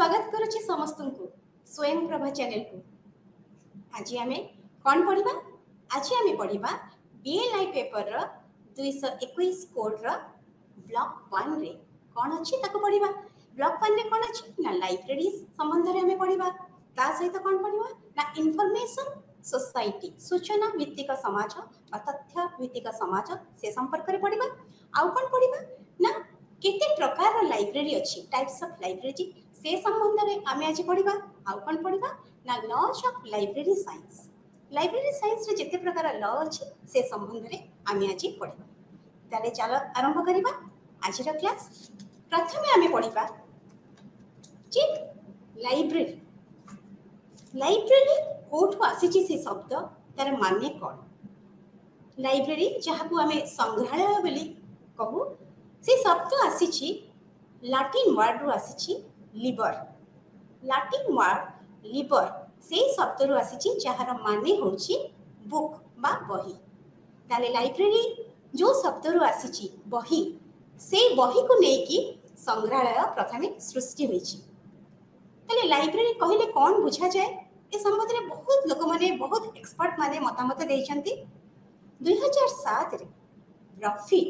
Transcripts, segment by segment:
स्वागत करुच्ची समस्त को स्वयं प्रभा चैनल को। आज आम कौन पढ़ा? आज आम पढ़ा बीएलआई पेपर 221 कोड ब्लॉक 1 रे कौन अच्छी पढ़ा। ब्लॉक 1 रे कौन अच्छी ना लाइब्रेरी संबंध में पढ़ा। ता सहित कौन पढ़ा ना इनफॉरमेशन सोसाइटी सूचना भित्तिक समाज तथ्य भित्तिक समाज से संपर्क में पढ़ा। आउ कौन पढ़ा ना केते प्रकार लाइब्रेरी अच्छी टाइप्स ऑफ लाइब्रेरी से संबंध में आम आज पढ़ा। आउ कौन पढ़ा ना लॉज ऑफ लाइब्रेरी साइंस रे जिते प्रकार लॉ अच्छी से संबंध में आम आज पढ़ा। ताले चलो आरंभ करबा आज क्लास। प्रथम आम पढ़ा जे लाइब्रेरी कोठु आसी से शब्द तार माने कौन। लाइब्रेरी जहाँ को आम संग्रहालय बोली कहू से शब्द आसी लाटिन वर्ड रु आसी लिबर। लाटिन वर्ड लिबर से शब्द रु आसी जार माने होची बुक बा बही। ताले लाइब्रेरी जो शब्द रु आसी बही से बही को लेकी संग्रहालय प्रथमे सृष्टि होईची। ताले लाइब्रेरी कहले कौन बुझा जाए ए संबंध में बहुत लोक माने बहुत एक्सपर्ट माने मतामत देइछंती। 2007 रे रफी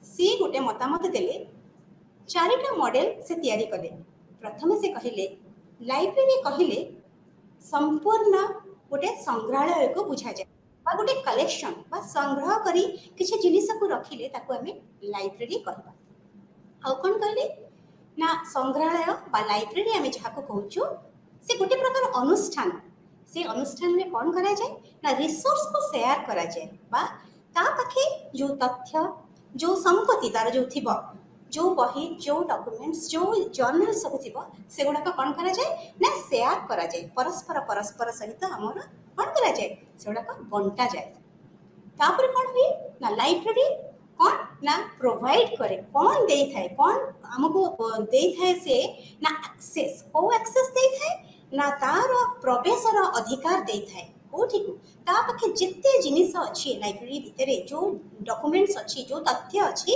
सी गोटे मतामत देले चारिटा मॉडल से तैयारी कले। प्रथम से कहले लाइब्रेरी कहले संपूर्ण गोटे संग्रहालय को बुझा जाए बा गोटे कलेक्शन बा संग्रह करी किछि जिनिस को रखिले ताको हमें लाइब्रेरी कहबा। आउ कोन कहले ना संग्रहालय बा लाइब्रेरी हमें जहाँ को कहूछु से गोटे प्रकार अनुष्ठान। से अनुष्ठान में कौन करा जाए ना रिसोर्स को शेयर करा जाए बा ता पाखे जो तथ्य जो संपत्ति तार जो थिबो जो बही जो डॉक्यूमेंट्स जो जर्नल सब थिबो से गुडा को कौन करा जाए ना शेयर करा जाए परस्पर सहित हमर कौन करा जाए से गुडा को बंटा जाए। तापर कौन हुई ना लाइब्रेरी कौन ना प्रोवाइड करे कौन दे थाए कौन हमको दे थाए से ना एक्सेस को एक्सेस दे थाए ना तार प्रवेशर अधिकार दे थाए कोठी को ता पाखे जिते जिनिस अच्छी लाइब्रेरी भितरे जो डॉक्यूमेंट्स अच्छी जो तथ्य अच्छी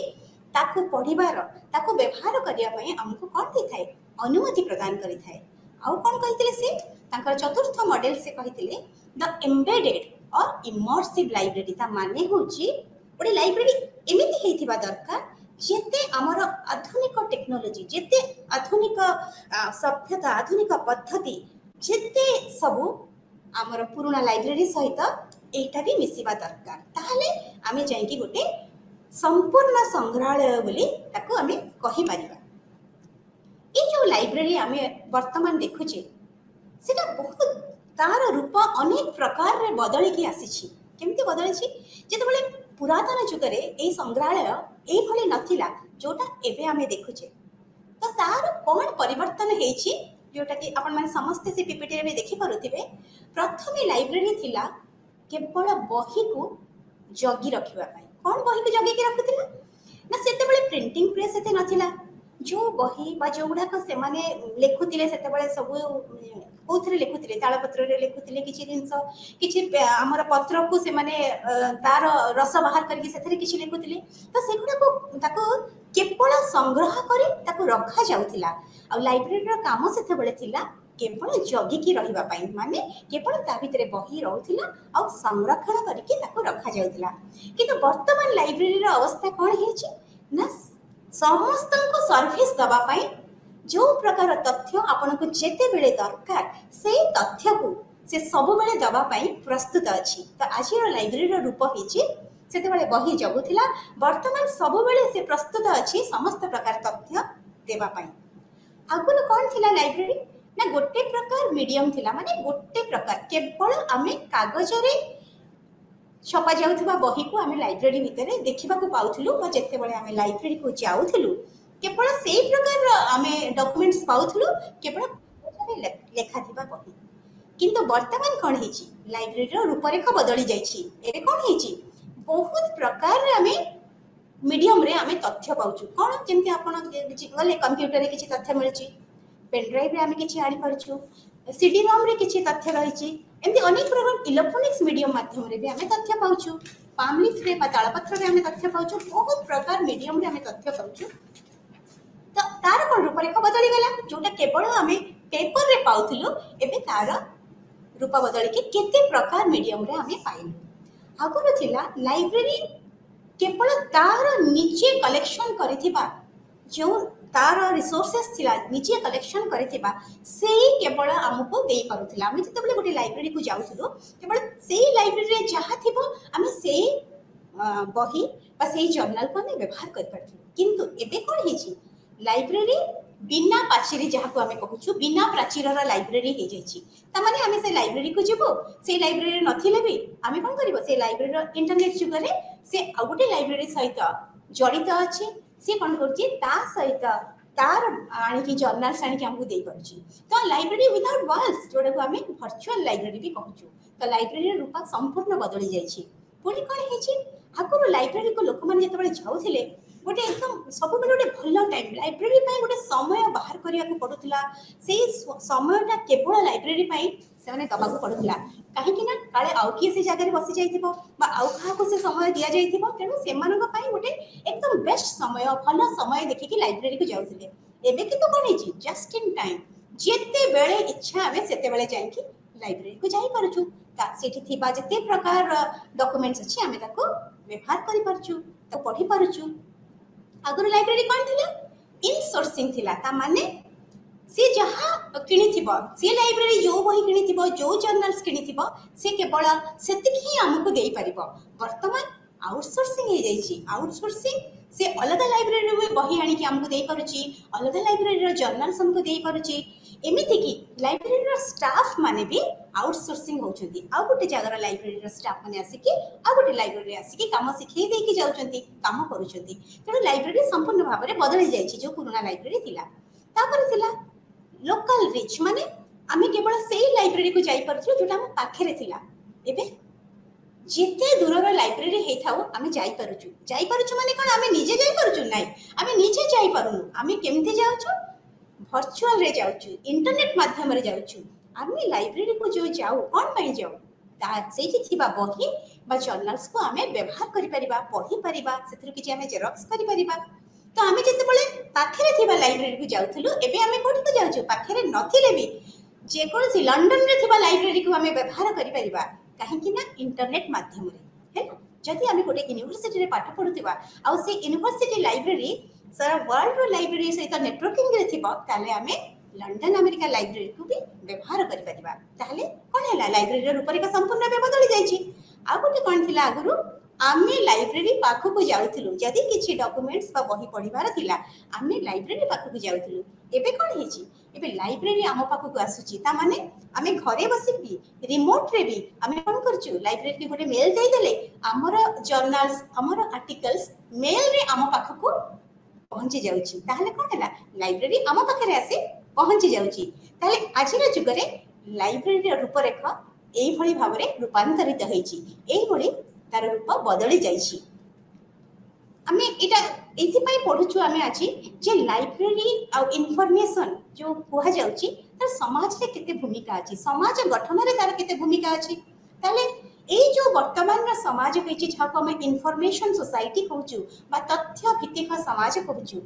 ताको पढ़िबार ताको व्यवहार करिया पई हमको कौन दे थाए अनुमति प्रदान करि थाए। आउ कौन कहितले से तांकर चतुर्थ मॉडल से कहितले द एम्बेडेड और इमर्सिव लाइब्रेरी। ता माने होची ओडे लाइब्रेरी एमिति हेथिबा दरकार जेते हमर आधुनिक टेक्नोलॉजी जेते आधुनिक सभ्यता आधुनिक पद्धति जेते सबु हमर पुराना लाइब्रेरी सहित एटा भी मिसिबा दरकार। ताहले आमे जाईकी गोटे संपूर्ण संग्रहालय बोली ताको आमे कहि परिबा। ए जो लाइब्रेरी आमे वर्तमान देखुचे सेटा बहुत तार रूप अनेक प्रकार रे बदली की आसीछि। केमती बदली छी जेतेबेले पुरातन जुगरे ए संग्रहालय ए भली नथिला जोटा एबे आमे देखुचे तो तार कोन परिवर्तन हेछि जोटा कि अपन माने समस्त से पीपीटी रे देखि पारुथिबे। प्रथमे लाइब्रेरी थिला केवल बही को जगी रखिबा पई। कोन बही को जगी के रखुथिला ना सेतेबेले प्रिंटिंग प्रेस एते नथिला जो बही बा जोगुडा को से माने लेखुथिले सेतेबेले सब कोथरे लेखुथिले तालपत्र रे लेखुथिले किछि जिंस किछि हमर पत्र को से माने तार रस बाहर करके सेथरे किछि लेखुथिले तो सेगुडा को ताको केवल संग्रह करी ताको रखा जाउथिला। आ लाइब्रेरी रो काम सेतेबेले थिला केवल जगी की रहिबा पई माने केवल ता भितरे बही रहउथिला आ संरक्षण करके ताको रखा जाउथिला। किंतु वर्तमान लाइब्रेरी रो अवस्था कोन हेछि ना समस्त को सर्विस दबा पाई जो प्रकार तथ्य आपन को जेते बेले दरकार से तथ्य को से सब बेले दबा पाई प्रस्तुत अछि। तो आज लाइब्रेरी रो रूप हेछि सेते बेले बही जगुथिला वर्तमान सब बेले से प्रस्तुत अछि समस्त प्रकार तथ्य देबा पाई। आगुन कोन थिला लाइब्रेरी ना गोटे प्रकार मीडियम थिला माने गोटे प्रकार केवल आमे कागज रे छपा जाउथबा बही को आमे लाइब्रेरी भितरे देखिबा को पाउथलु बा जेते बेले आमे लाइब्रेरी को जाउथलु केवल सेही प्रकार आमे डॉक्यूमेंट्स पाउथलु केवल लेखा थिबा बही। किंतु वर्तमान कोन हेछि लाइब्रेरी रो रूपरेखा बदली जाइछि। एबे कोन हेछि बहुत प्रकार रे आमे मीडियम रे आमे तथ्य पाउछु। कोन जेंति आपण गले कंप्यूटर रे किछि तथ्य मिलछि पेन ड्राइव रे आमे किछि आनि परछु सीडी रोम रे किछि तथ्य रहिछि एमति अनेक प्रकार इलेक्ट्रॉनिक्स मीडियम माध्यम रे भी आमे तथ्य पाउछु। पाम लीफ रे बा तालपत्र रे आमे तथ्य पाउछु बहुत प्रकार मीडियम रे आमे तथ्य पाउछु। तो तार कौन रूपरेख बदली गला जोटा केवल आम पेपर रे पाउथिलु एबे तार रूप बदल के केते प्रकार मीडियम रे आम पाइलु आगुर थिला लाइब्रेरी केवल तार निजे कलेक्शन करिथिबा जो तार रिसोर्सेस थिला निजे कलेक्शन करिथिबा सेही केवल हमको देई पारुथिला आम जते गोटे लाइब्रेरी को जाउथुलु केवल सेही लाइब्रेरी रे जहा थिबो आम सेही बही बा सेही जर्नल को आम व्यवहार कर पारथु किंतु एबे कोन हिची लाइब्रेरी बिना पाचेरी जहाँ को आम कहूँ बिना प्राचीर लाइब्रेरी हो जाए माने आम से लाइब्रेरी को जीवु से लाइब्रेरी नथिले भी आम कौन कर से लाइब्रेरी इंटरनेट जुगर से आ गोटे लाइब्रेरी सहित जड़ित अच्छे सी कौन कर सहित तार आणिकी जर्नाल्स आणिकी हमको दे पारुची तो लाइब्रेरी विदाउट वॉल्स जोड़ा को आम वर्चुअल लाइब्रेरी भी कहूँ तो लाइब्रेरी रूपा संपूर्ण बदली जाइए पुणी कौन है आगुरी लाइब्रेरी को लोक मैंने जो जाऊे गोटे एकदम सब गोटे भल टाइम लाइब्रेरी गोटे समय बाहर करने पड़ूला से समयटा केवल लाइब्रेरी से दबा पड़ूला कहीं काले आउ किए से जगह बसी जाइए आउ क्या से समय दि जाइए तेणु से गोटे एकदम बेस्ट समय भल समय देखिकी लाइब्रेरी को जाऊे एवं कि कौन है जस्ट इन टाइम जिते बेले इच्छा आम से जाकि लाइब्रेरी को जापरचु से जिते प्रकार डॉक्यूमेंट्स अच्छे आम व्यवहार कर पढ़ी पार्चु आगुरी लाइब्रेरी कौन थिला इनसोर्सिंग थिला ता माने से जहाँ किनिथिबो से लाइब्रेरी जो बही किनिथिबो जो जर्नल्स किनिथिबो से केवल सेतिक ही हमको देई परिबो वर्तमान आउटसोर्सिंग हो जाइछि आउटसोर्सिंग से अलग लाइब्रेरी में बही आनी कि हमको देई पारुची अलग लाइब्रेरी रो जर्नल्स हमको देई पारुची एमिति कि लाइब्रेरी रो स्टाफ माने भी आउटसोर्सिंग होउछंती आ गोटे जगह लाइब्रेरी रो स्टाफ माने आसी कि आ गोटे लाइब्रेरी आसी कि काम सिखै दे कि जाउछंती काम करूछंती तेणु लाइब्रेरी संपूर्ण भाव में बदली जाइछि जो पुराना लाइब्रेरी थिला तापर थिला लोकल रिच माने आमे केवल सेही लाइब्रेरी को जाई परछु जोटा हम पाखरे थिला एबे जेते दूर लाइब्रेरी हे थाउ आमे जाई परछु माने कोन आमे निजे जाई परछु नै आमे निजे जाई परनु आमे केमते जाउछु वर्चुअल रे जाउछु इंटरनेट माध्यम रे जाउछु आमे लाइब्रेरी को जो जाऊ कोन पई जाऊ ता सेठी थिबा बही बा जर्नल्स को आमे व्यवहार करि परिबा पढ़ी परिबा सेथरु किछि आमे जेरॉक्स करि परिबा तो आमे जते बळे पाखरे थिबा लाइब्रेरी को जाउथुलु एबे आमे कोठी को जाउछु पाखरे नथिले भी जे कोनसी लंडन रे थिबा लाइब्रेरी को आमे व्यवहार करि परिबा काहे कि ना इंटरनेट माध्यम रे है जदि आमे गोटे यूनिवर्सिटी रे पाठ पढुथिबा आ से यूनिवर्सिटी लाइब्रेरी सारा वर्ल्ड रो लाइब्रेरी सहित नेटवर्किंग रे थिबा ताले आमे लंडन अमेरिका लाइब्रेरी को भी व्यवहार करि परिबा ताले कोन हैला लाइब्रेरी रो रूपरेखा संपूर्ण बदली जाइछि आ गोटे कोन थिला आगुरु आमे लाइब्रेरी पाखु को जाउथिलु जदि किछि डॉक्यूमेंट्स बा बही पढिबार थिला आमे लाइब्रेरी पाखु को जाउथिलु एबे कोन हिछि एबे लाइब्रेरी आम पाखु को आसुछि ता माने आमे घरे बसी भी रिमोट रे भी आमे कोन करछु लाइब्रेरी के गोटे मेल देई देले हमर जर्नल्स हमर आर्टिकल्स मेल रे आम पाखु को पहुंची जाउछि ताहले कोन हैला लाइब्रेरी आम पाखरे आसी पहुंची जाउछि ताहले आजिर जुगरे लाइब्रेरी रूपरेख एई भली भाबरे रूपांतरित होईछि एई भली तार रूप बदली जाइछि आमे एटा एथि पई पढुछु आमे आछि जे लाइब्रेरी आ इन्फॉर्मेशन जो कुहा जाउछि तार समाज रे केते भूमिका अछि समाज गठन रे तार केते भूमिका अछि ताले एई जो वर्तमान रा समाज होईछि जाको हम इन्फॉर्मेशन सोसाइटी कहूछु बा तथ्य भित्तिक समाज कहूछु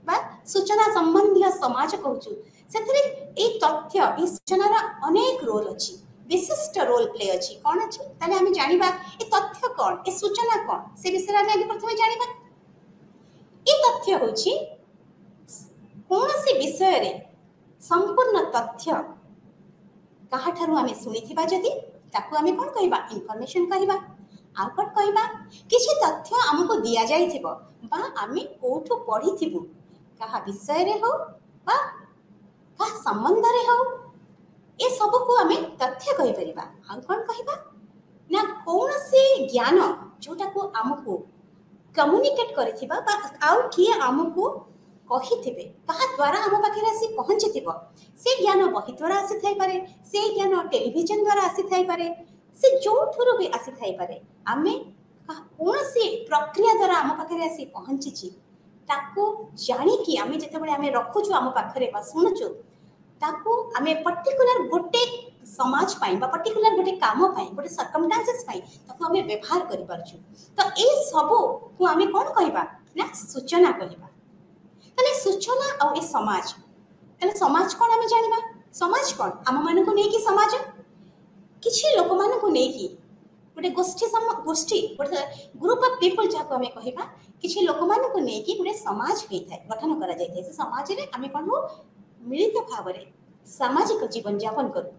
बा सूचना संबंधी समाज कहूछु सेथरे एई तथ्य ई सूचना रा अनेक रोल अछि विशिष्ट रोल प्ले अछि कौन अछि ताले हम जानिबा ए तथ्य कौन ए सूचना कौन से विषय में आगे प्रथम जानिबा ए तथ्य होछि कोनसी विषय रे संपूर्ण तथ्य कहा ठारू आमे सुनिथिबा जदी ताकू आमे कोन कहबा इन्फॉर्मेशन कहबा आ कोन कहबा किछि तथ्य हमको दिया जाइथिबो बा आमे कोठो पढिथिबु कहा विषय रे हो बा का संबंध रे हो ए सब को आमे तथ्य कहि परिबा आ कोन कहबा ना कौन से ज्ञान जोटा को हमको कम्युनिकेट करथिबा बा आउ किए हमको कहिथिबे कहा द्वारा हम पाखरे आसी पहुंचथिबो से ज्ञान बही द्वारा आसी थाई पारे से ज्ञान टेलीविजन द्वारा आसी थाई पारे से जोठुरु भी आसी थाई पारे आमे कौन से प्रक्रिया द्वारा हम पाखरे आसी पहुंचीची ताको जानी कि आमे जते बळे आमे रखुछु हम पाखरे बा सुनुछु ताको आमे पर्टिकुलर गोटे समाज पाई बा पर्टिकुलर गोटे काम पाई गोटे सर्कमस्टांसेस पाई ताको आमे व्यवहार करि परछु तो ए सब को आमे कोन कहबा ना सूचना कहबा ताले सूचना और ए समाज ताले समाज कोन आमे जानिबा समाज कोन आम मानकु नै कि समाज किछि लोक मानकु नै कि गोटे गोष्ठी गोटे ग्रुप ऑफ पीपल जहाँ आम कह किसी लोक मानक नहीं कि गोटे समाज होता है गठन कर समाज में आम कौन हो मिलित भाव में सामाजिक जीवन यापन करूँ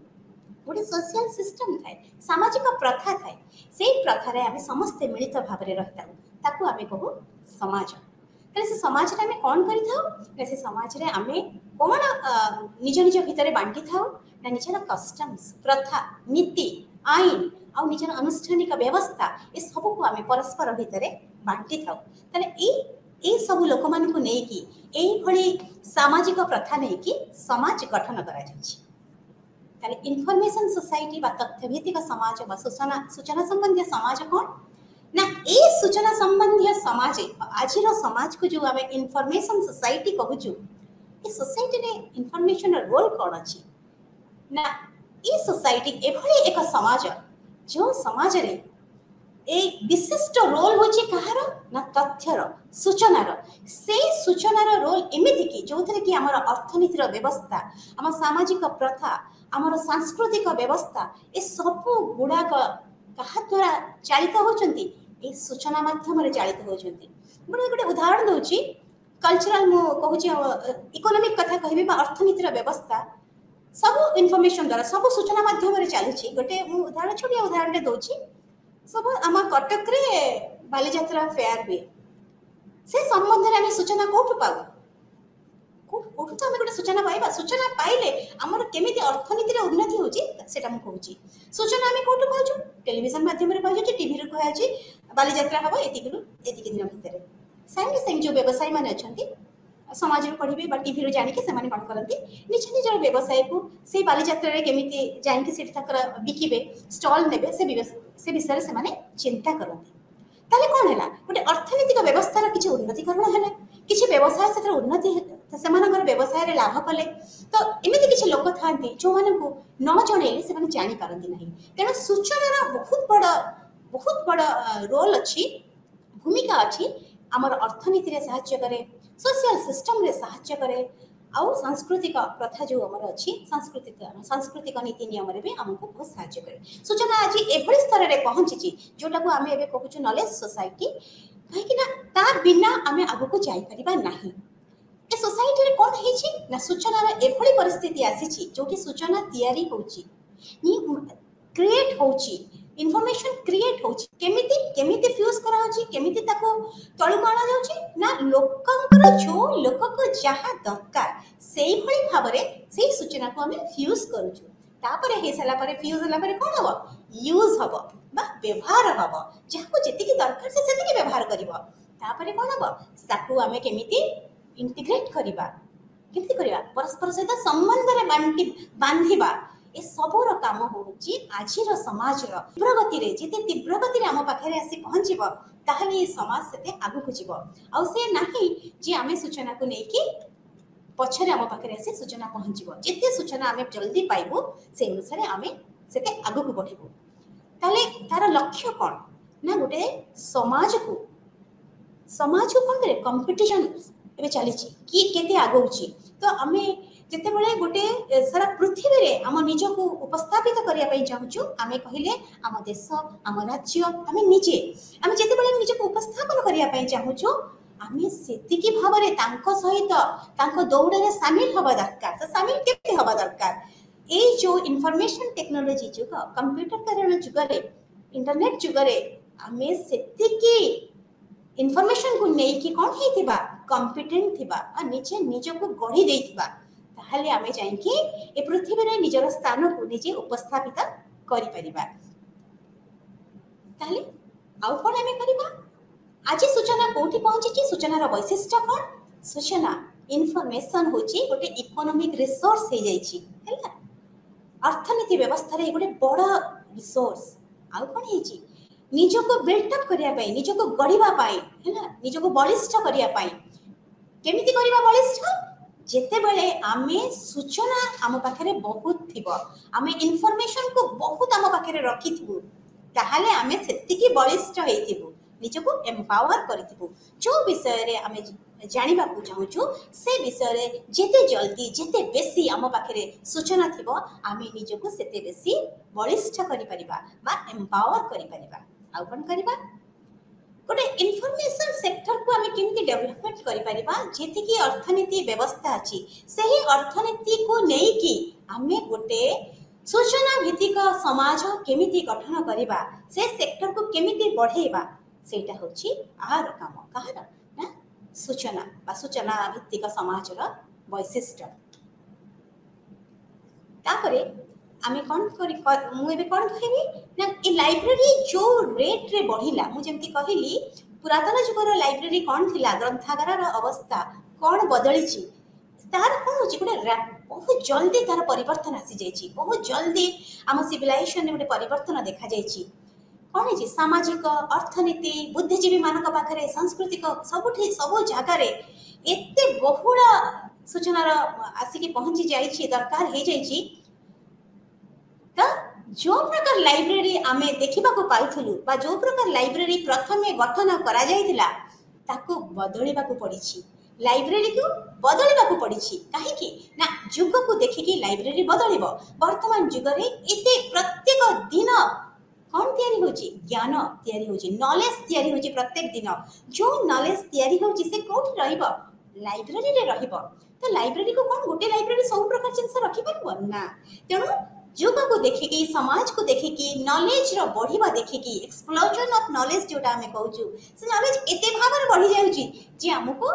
गोटे सोशल सिस्टम थाए सामाजिक प्रथा थाए से प्रथार आम समस्ते मिलित भाव में रही था आम कहू समाज से समाज आम कौन कर समाज में आम कौन निज निज भितर बांटी था ना निजर कस्टम्स प्रथा नीति आईन आ निजर अनुष्ठानिक व्यवस्था ये सब को आम परस्पर भितर बांटी था सब लोक मान सामाजिक प्रथा नहीं कि समाज गठन कर इनफॉरमेशन सोसाइटी तथ्य भित्तिक समाज सूचना संबंधी समाज कौन ना ए सूचना संबंधी समाज आज समाज को जो आम इनफॉरमेशन सोसाइटी कहूँ ये सोसाइटी रे इनफॉरमेशन रोल कौन अच्छी ना ये सोसाइटी एभली एक समाज जो समाज रे एक विशिष्ट रोल होची कहार ना तथ्यर सूचनार से सूचनार रोल एमिति कि जो थे कि आमर अर्थनीतिर व्यवस्था आम सामाजिक प्रथा आमर सांस्कृतिक व्यवस्था ये सब गुड़ाक कहा द्वारा चालित होचंती ए सूचना माध्यम रे चालित होचंती मुझे गोटे उदाहरण दूची कल्चरल मु कहूची इकोनॉमिक कथा कहबी बा अर्थनीतिर व्यवस्था सब इनफॉरमेशन द्वारा सब सूचना माध्यम रे चालुची गोटे मु उदाहरण छोटिया उदाहरण दूची सब आम कटक रे बालीजात्रा फेयर हुए से संबंध में आम सूचना कौटू पाऊ कौटू तो आम गोटे सूचना पाइबा सूचना पाइले आमर केमिति अर्थनीति उन्नति होची सेटा मु कहूची सूचना आम कौटू पाउछु टेलीविजन माध्यम रे पाउछु टीवी रे कहूची बालीजात्रा हबो एतिक दिन भितर साइंस साइंस जो व्यवसायी माने अछंती समाज रे पढ़िबे बा टीवी रे जानि के से माने कोन करंती निज निजर व्यवसाय को से बालीजात्रा रे केमिति जानि के सेठ तकर बिकिबे स्टॉल नेबे से विषय से माने चिंता करंती ताले कोन हैला गोटे अर्थनीतिक व्यवस्था किछि उन्नतिकरण हैला किछि व्यवसाय से उन्नति से मानकर व्यवसाय रे लाभ कले तो एमिति किछि लोक थांती जो मानकु न जणेले से माने जानि पारंती नाही तेणु सूचनार बहुत बड़ रोल अछि भूमिका अछि आमर अर्थनीति रे सहाय्य करे सोशल सिस्टम रे सहाय्य करे आउ सांस्कृतिक प्रथा जो आमर अच्छी सांस्कृतिक नीति नियम रे भी आमको बहुत सहाय्य करे सूचना आज एभली स्तर रे पहुंची जोटा को आमे एबे कहूछु नॉलेज सोसाइटी कहीं ना ता बिना आमे आगु को जाई परिबा नाही ए सोसाइटी रे कोन हेची ना सूचना रे एभली परिस्थिति आसीची जोटी सूचना तयारी होची नी क्रिएट होची इनफॉरमेशन क्रिएट होची केमिति फ्यूज करा होची केमिति ताको तळु काणा जाउची ना लोकंकर जो लोक को जहा दरकार सेही भली भाबरे सेही सूचना को हमें फ्यूज करूछु तापरे हे सला परे फ्यूज होला परे कोन हबो यूज हबो बा व्यवहार हबो जहा को जेति की दरकार से सेति की व्यवहार करबो तापरे कोन हबो ताको हमें केमिति इंटीग्रेट करिबा परस्पर सहित संबंध रे बांधिबा ए सबोर काम होउची आजिर समाजर तीव्र गति रे जेते तीव्र गति रे हम पाखरे आसी पहुंचीबो ताहले ए समाज सेते आगु को जीवो आ से नाही जे आमे सूचना को नेकी पछरे हम पाखरे आसी सूचना पहुंचीबो जेते सूचना आमे जल्दी पाइबो से अनुसार आमे सेते आगु को बढ़िबो ताले तार लक्ष्य कोन ना गोटे समाज को कोन करे कंपटीशन एबे चली कि केते आगौची तो आमे जेते बळे गोटे सारा पृथ्वी रे हम निज को उपस्थापित करिया पई चाहूछु आमे कहिले हम देश हम राज्य आमे निजे आमे जेते बळे निज को उपस्थापन करिया पई चाहूछु आमे सेति की भाव रे तांको सहित तांको दौड़ रे शामिल हबा दरकार तो शामिल केते हबा दरकार ए जो इन्फॉर्मेशन टेक्नोलॉजी जुग कंप्यूटर करण जुग रे इंटरनेट जुग रे आमे सेति की इन्फॉर्मेशन को नै कि कोन हेतिबा कॉम्पिटेंट थिबा आ निजे निज को गढी देथिबा ताहले आमे जाई कि ए पृथ्वी रे निजर स्थान को निजे उपस्थापित करि परिबा ताहले आउ कोन आमे करिबा आज सूचना कोठी पहुंची सूचनार वैशिष्ट्य कोन सूचना इन्फॉर्मेशन होची गोटे इकोनॉमिक रिसोर्स हे जाईची हैला अर्थनीति व्यवस्था रे गोटे बड़ रिसोर्स आउ कोन हेची निज को बिल्ट अप करिया पई निज को गढिबा पई हैला निज को बलिष्ठ करिया पई केमिति करिबा बलिष्ठ जेते बेले आमे सूचना आम पाखरे बहुत थिबो आमे इन्फॉर्मेशन को बहुत आम पाखरे रखी थिबो ताहाले आमे सेति की बलिष्ठ हेतिबो निजको एम्पावर करिथिबु जो विषय रे आमे जानिबा को चाहूछु से विषय रे जेते जल्दी जेते बेसी आम पाखरे सूचना थिबो आमे निजको सेते बेसी बलिष्ठ करि परिबा बा एम्पावर करि परिबा आ कोन करिबा गोटे इनफॉरमेशन सेक्टर को आमे केमति डेवलपमेंट करि परिबा जेति की अर्थनीति व्यवस्था अछि सही अर्थनीति को नै की आमे गोटे सूचना भित्तिक समाज केमिति गठन करिबा से सेक्टर को केमिति बढ़ेबा सेटा होछि आर काम कहार ना सूचना भित्तिक समाज रो वैशिष्ट्य तापरे आमे कोन करी मु एबे कोन कहबी ना ए लाइब्रेरी जो रेट रे बढ़िला मु जेमति कहिली पुरातन जुगर लाइब्रेरी कोन थिला ग्रंथागार रो अवस्था कोन बदली छी तार कोन होची गोटे बहुत जल्दी तार परिवर्तन आसी जाइछि बहुत जल्दी आम सिविलाइजेशन गोटे परिवर्तन देखा जाइछि कोन है सामाजिक अर्थनीति बुद्धिजीवी मानक पाखरे सांस्कृतिक सबुठी सबु जगह रे एते बहुळ सूचना आसिकी पहुंची जाइछि दरकार हे जाइछि त जो प्रकार लाइब्रेरी आमे देखिबा को पाइथलु बा जो प्रकार लाइब्रेरी प्रथमे गठन करा जाइतिला ताको बदलिबा को पड़िछि लाइब्रेरी को बदलिबा को पड़िछि काहे कि ना जुग को देखिकी लाइब्रेरी बदलिबो वर्तमान जुग रे एते प्रत्येक दिन कौन तैयारी होची ज्ञान तैयारी होची नॉलेज तैयारी होची प्रत्येक दिन जो नॉलेज तैयारी होची से कोठी रहइबो लाइब्रेरी रे रहइबो तो लाइब्रेरी को कौन गोटे लाइब्रेरी सब प्रकार जिंस रखि परबो ना तेनु जुग को देखिकी समाज को देखिकी नॉलेज रो बढ़िबा देखिकी एक्सप्लोजन ऑफ नॉलेज जोटा हमें कहूछु से नॉलेज एते भाबर बढ़ी जाउची जे हमको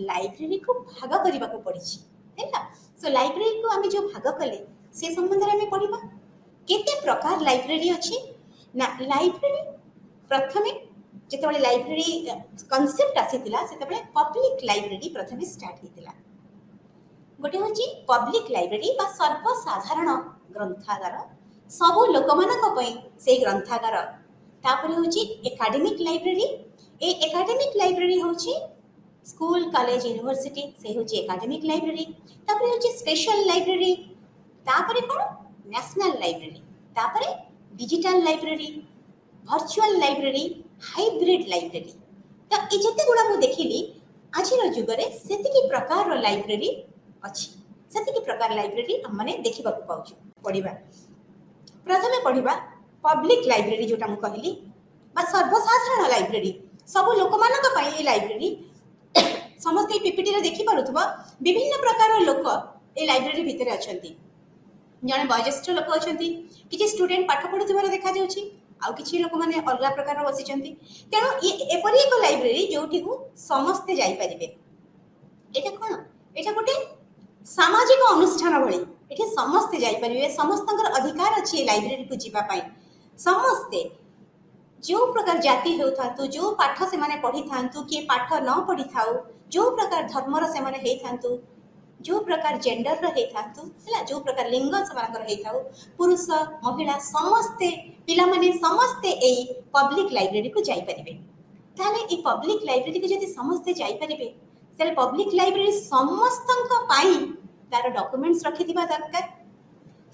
लाइब्रेरी को भाग करबा को पड़िछि हैला सो लाइब्रेरी को हमें जो भाग कले से संबंध रे हमें पढिबा केते प्रकार लाइब्रेरी अछि ना लाइब्रेरी प्रथमे जेतबे लाइब्रेरी कांसेप्ट आसीतिला सेतबे पब्लिक लाइब्रेरी प्रथमे स्टार्ट हितिला गोटे होची पब्लिक लाइब्रेरी बा सर्वसाधारण ग्रंथागार सबु लोक मानक पई से ग्रंथागार तापरे होची एकेडमिक लाइब्रेरी ए एकेडमिक लाइब्रेरी होची स्कूल कॉलेज यूनिवर्सिटी से होची एकेडमिक लाइब्रेरी तापरे होची स्पेशल लाइब्रेरी तापरे कोन नेशनल लाइब्रेरी तापरे digital library virtual library hybrid library त ए जते गुडा मु देखिली आजिर जुगरे सेतिकी प्रकार रो लाइब्रेरी अछि सेतिकी प्रकार लाइब्रेरी हम माने देखिबा को पाउछु पढिबा प्रथमे पढिबा पब्लिक लाइब्रेरी जोटा मु कहली बा सर्वसाधारण लाइब्रेरी सब लोक मानक पई ए लाइब्रेरी समस्त पीपीटी रे देखि पारुथबा विभिन्न प्रकार लोक ए लाइब्रेरी भितरे अछंती जने वयस्क लोक अछंती किछि स्टूडेंट पाठ पढुथिबार देखा जाउछि आउ किछि लोक माने अलगा प्रकार बसिचंती तेनो एपरि एक लाइब्रेरी जोठी को समस्त जाई परिबे एटा कोन एटा गोटे सामाजिक अनुष्ठान भली एठी समस्त जाई परिबे समस्तंकर अधिकार अछि लाइब्रेरी को जीवा पाई समस्ते जो प्रकार जाति होथांतु जो पाठ से माने पढ़ी थांतु के पाठ न पढ़ी थाउ जो प्रकार धर्मर से माने हे थांतु जो प्रकार जेंडर रे हे थांतु हला जो प्रकार लिंग से मानकर हे थाउ पुरुष महिला समस्ते पिला माने समस्ते ए पब्लिक लाइब्रेरी को जाई परिबे ताले ए पब्लिक लाइब्रेरी को जति समस्ते जाई परिबे ताले पब्लिक लाइब्रेरी समस्तंक पाई तार डॉक्यूमेंट्स रखि दिबा दरकार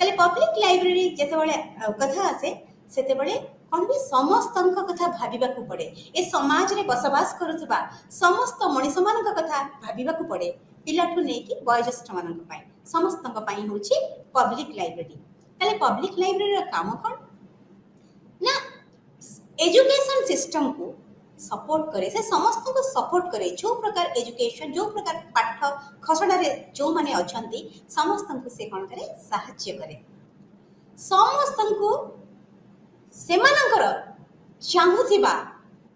ताले पब्लिक लाइब्रेरी जते बळे कथा आसे सेते बळे कोन भी समस्तंक कथा भाबिबा को पड़े ए समाज रे बसवास करथबा समस्त मनिष मानक कथा भाबिबा को पड़े पिलाठु नै कि वयस्क मानक पाई समस्तंक पाई होची पब्लिक लाइब्रेरी ताले पब्लिक लाइब्रेरी रा काम कोन ना एजुकेशन सिस्टम को सपोर्ट करे से समस्त को सपोर्ट करे जो प्रकार एजुकेशन जो प्रकार पाठ खसडा रे जो माने अछंती समस्त को से कोन करे सहाय्य करे समस्त को सेमानकर चाहुथिबा